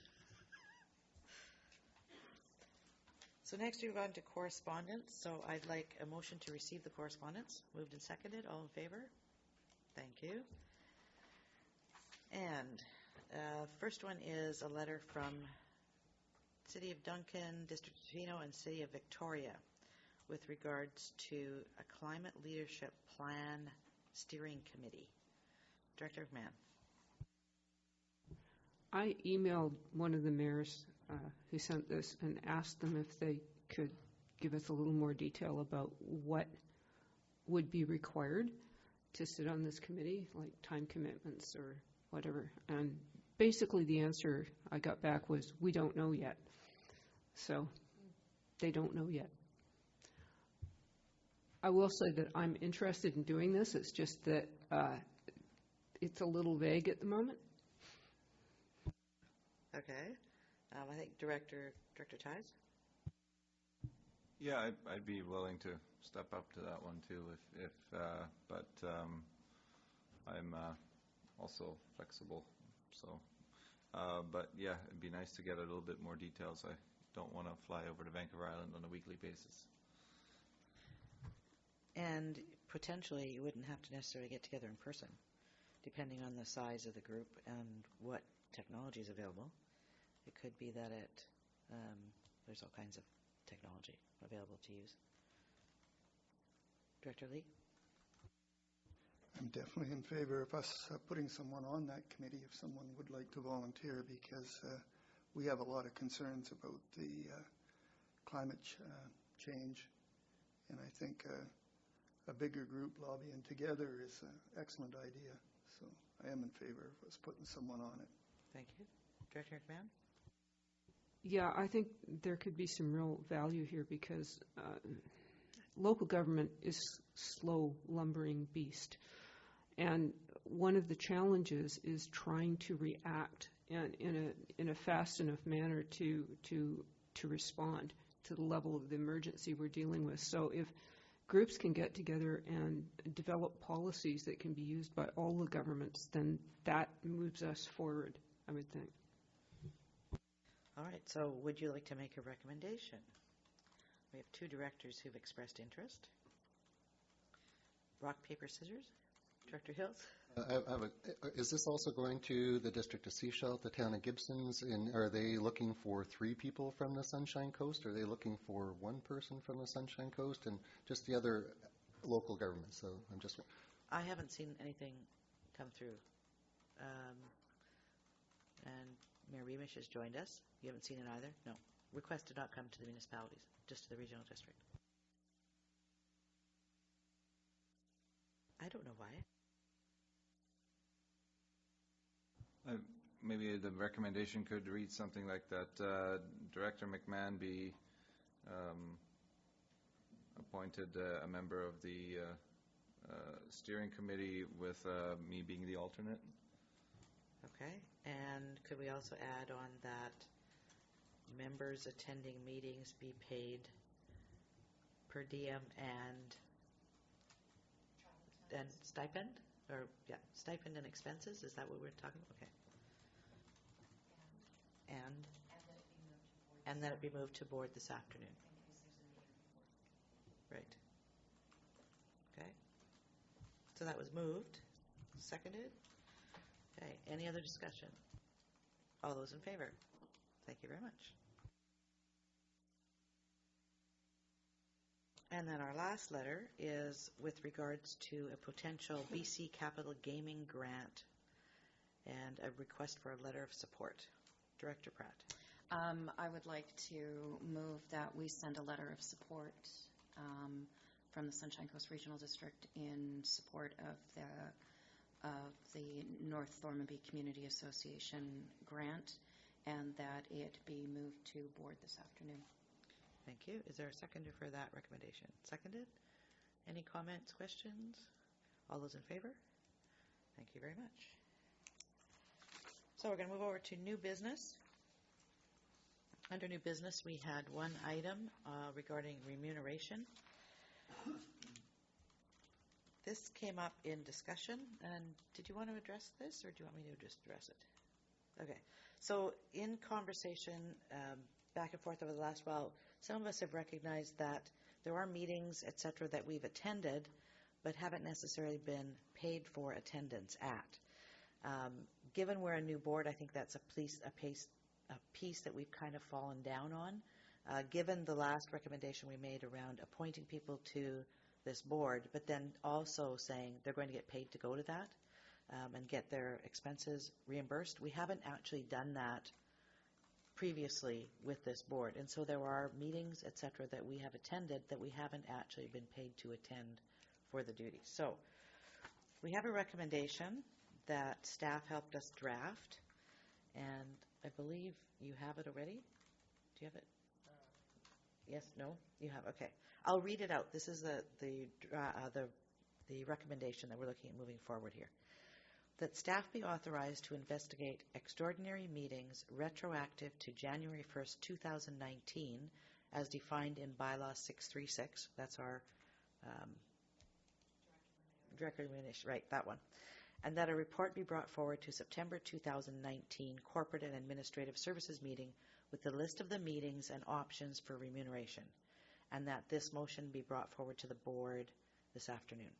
So next we move on to correspondence. So I'd like a motion to receive the correspondence. Moved and seconded. All in favor? Thank you. And first one is a letter from City of Duncan, District of Tofino, and City of Victoria with regards to a climate leadership plan steering committee. Director McMahon. I emailed one of the mayors who sent this and asked them if they could give us a little more detail about what would be required to sit on this committee, like time commitments or whatever. And basically the answer I got back was, we don't know yet. So they don't know yet. I will say that I'm interested in doing this. It's just that it's a little vague at the moment. Okay. I think Director Ties. Yeah, I'd be willing to step up to that one too, but I'm also flexible. So, but yeah, it'd be nice to get a little bit more details. I don't want to fly over to Vancouver Island on a weekly basis. And potentially you wouldn't have to necessarily get together in person, depending on the size of the group and what technology is available. It could be that there's all kinds of technology available to use. Director Lee? I'm definitely in favor of us putting someone on that committee if someone would like to volunteer, because we have a lot of concerns about the climate change, and I think a bigger group lobbying together is an excellent idea. So I am in favor of us putting someone on it. Thank you. Director McMahon? Yeah, I think there could be some real value here because local government is slow, lumbering beast. And one of the challenges is trying to react in a fast enough manner to respond to the level of the emergency we're dealing with. So if groups can get together and develop policies that can be used by all the governments, then that moves us forward, I would think. All right, so would you like to make a recommendation? We have two directors who've expressed interest. Rock, paper, scissors. Director Hills? Is this also going to the District of Sechelt, the town of Gibsons? And are they looking for 3 people from the Sunshine Coast? Are they looking for 1 person from the Sunshine Coast? And just the other local governments? So I'm just... I haven't seen anything come through. And Mayor Remish has joined us. You haven't seen it either? No. Request did not come to the municipalities, just to the regional district. I don't know why. Maybe the recommendation could read something like that. Director McMahon be appointed a member of the steering committee with me being the alternate. Okay, and could we also add on that members attending meetings be paid per diem and stipend? Or, yeah, stipend and expenses? Is that what we're talking about? Okay. And that it be moved to board this afternoon. Right. Okay. So that was moved. Seconded. Okay. Any other discussion? All those in favor? Thank you very much. And then our last letter is with regards to a potential BC Capital Gaming grant and a request for a letter of support. Director Pratt. I would like to move that we send a letter of support from the Sunshine Coast Regional District in support of the North Thormanby Community Association grant, and that it be moved to board this afternoon. Thank you. Is there a seconder for that recommendation? Seconded? Any comments, questions? All those in favor? Thank you very much. So we're going to move over to new business. Under new business, we had one item regarding remuneration. This came up in discussion, and did you want to address this, or do you want me to just address it? Okay. So in conversation back and forth over the last while, some of us have recognized that there are meetings, et cetera, that we've attended, but haven't necessarily been paid for attendance at. Given we're a new board, I think that's a piece that we've kind of fallen down on. Given the last recommendation we made around appointing people to this board, but then also saying they're going to get paid to go to that and get their expenses reimbursed, we haven't actually done that previously with this board. And so there are meetings, et cetera, that we have attended that we haven't actually been paid to attend for the duties. So we have a recommendation that staff helped us draft, and I believe you have it already. Do you have it? Yes, no? You have, okay. I'll read it out. This is the recommendation that we're looking at moving forward here. That staff be authorized to investigate extraordinary meetings retroactive to January 1st, 2019, as defined in Bylaw 636. That's our direct recommendation, right, that one. And that a report be brought forward to September 2019 Corporate and Administrative Services meeting with the list of the meetings and options for remuneration, and that this motion be brought forward to the board this afternoon.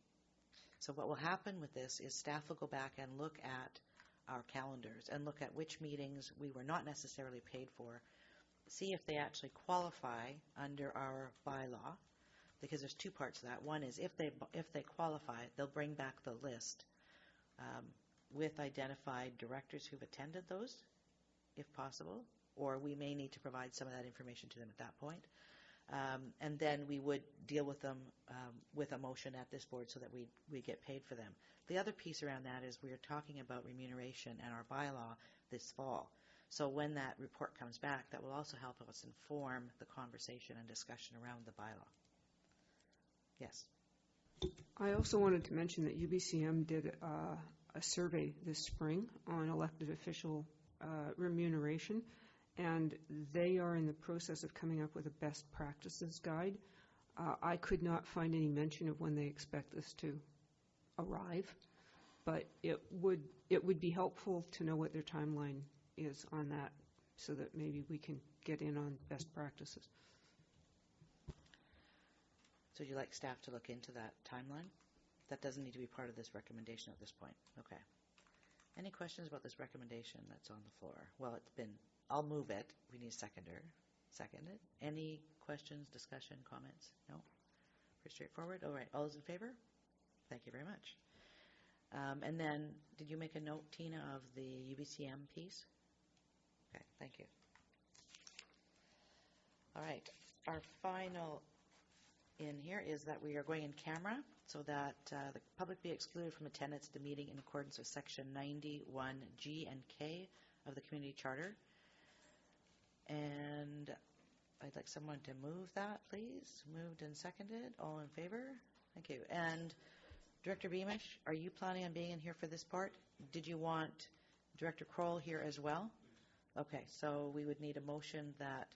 So what will happen with this is staff will go back and look at our calendars and look at which meetings we were not necessarily paid for, see if they actually qualify under our bylaw, because there's two parts to that. One is if they qualify, they'll bring back the list with identified directors who've attended those, if possible, or we may need to provide some of that information to them at that point. And then we would deal with them with a motion at this board so that we get paid for them. The other piece around that is we are talking about remuneration and our bylaw this fall. So when that report comes back, that will also help us inform the conversation and discussion around the bylaw. Yes. I also wanted to mention that UBCM did a survey this spring on elected official remuneration, and they are in the process of coming up with a best practices guide. I could not find any mention of when they expect this to arrive, but it would be helpful to know what their timeline is on that so that maybe we can get in on best practices. So would you like staff to look into that timeline? That doesn't need to be part of this recommendation at this point. Okay. Any questions about this recommendation that's on the floor? Well, I'll move it. We need a seconder. Second it. Any questions, discussion, comments? No? Pretty straightforward? All right. All those in favor? Thank you very much. And then, did you make a note, Tina, of the UBCM piece? Okay. Thank you. All right. Our final in here is that we are going in camera so that the public be excluded from attendance at the meeting in accordance with Section 91G and K of the Community Charter. And I'd like someone to move that, please. Moved and seconded. All in favor? Thank you. And Director Beamish, are you planning on being in here for this part? Did you want Director Kroll here as well? Okay, so we would need a motion that.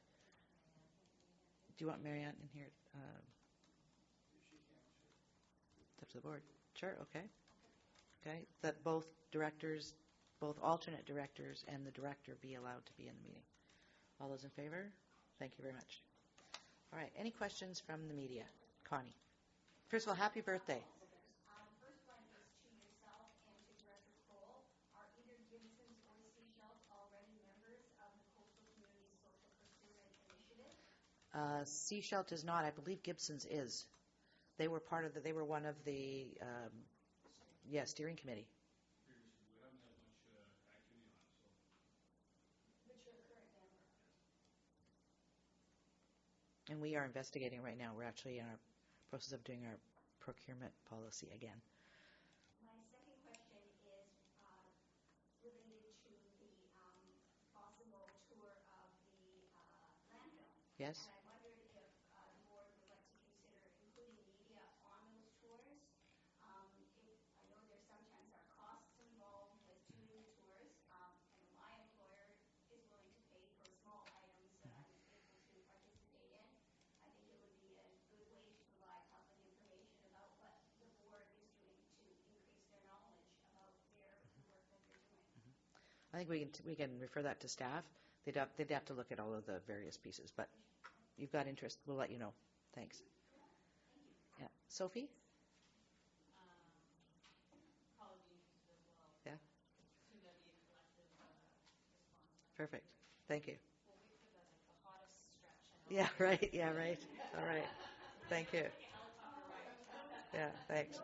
Do you want Marianne in here? It's up to the board. Sure, okay. Okay, that both directors, both alternate directors and the director be allowed to be in the meeting. All those in favor? Thank you very much. All right, any questions from the media? Connie. First of all, happy birthday. First one is to yourself and to Director Kroll. Are either Gibsons or Seashell already members of the Coastal Community Social Procurement Initiative? Seashell is not. I believe Gibsons is. They were part of they were one of the, steering committee. Previously, we haven't had much And we are investigating right now. We're actually in our process of doing our procurement policy again. My second question is related to the possible tour of the landfill. Yes? And I wondered if the board would like to consider including media on those tours. I know there sometimes are costs involved with doing the tours. I know my employer is willing to pay for small items that I'm able to participate in. I think it would be a good way to provide public information about what the board is doing to increase their knowledge about the work that they're doing. I think we can refer that to staff. They'd have to look at all of the various pieces, but you've got interest. We'll let you know. Thanks. Yeah. Sophie? Yeah. Perfect. Thank you. Yeah, right. Yeah, right. All right. Thank you. Yeah, thanks.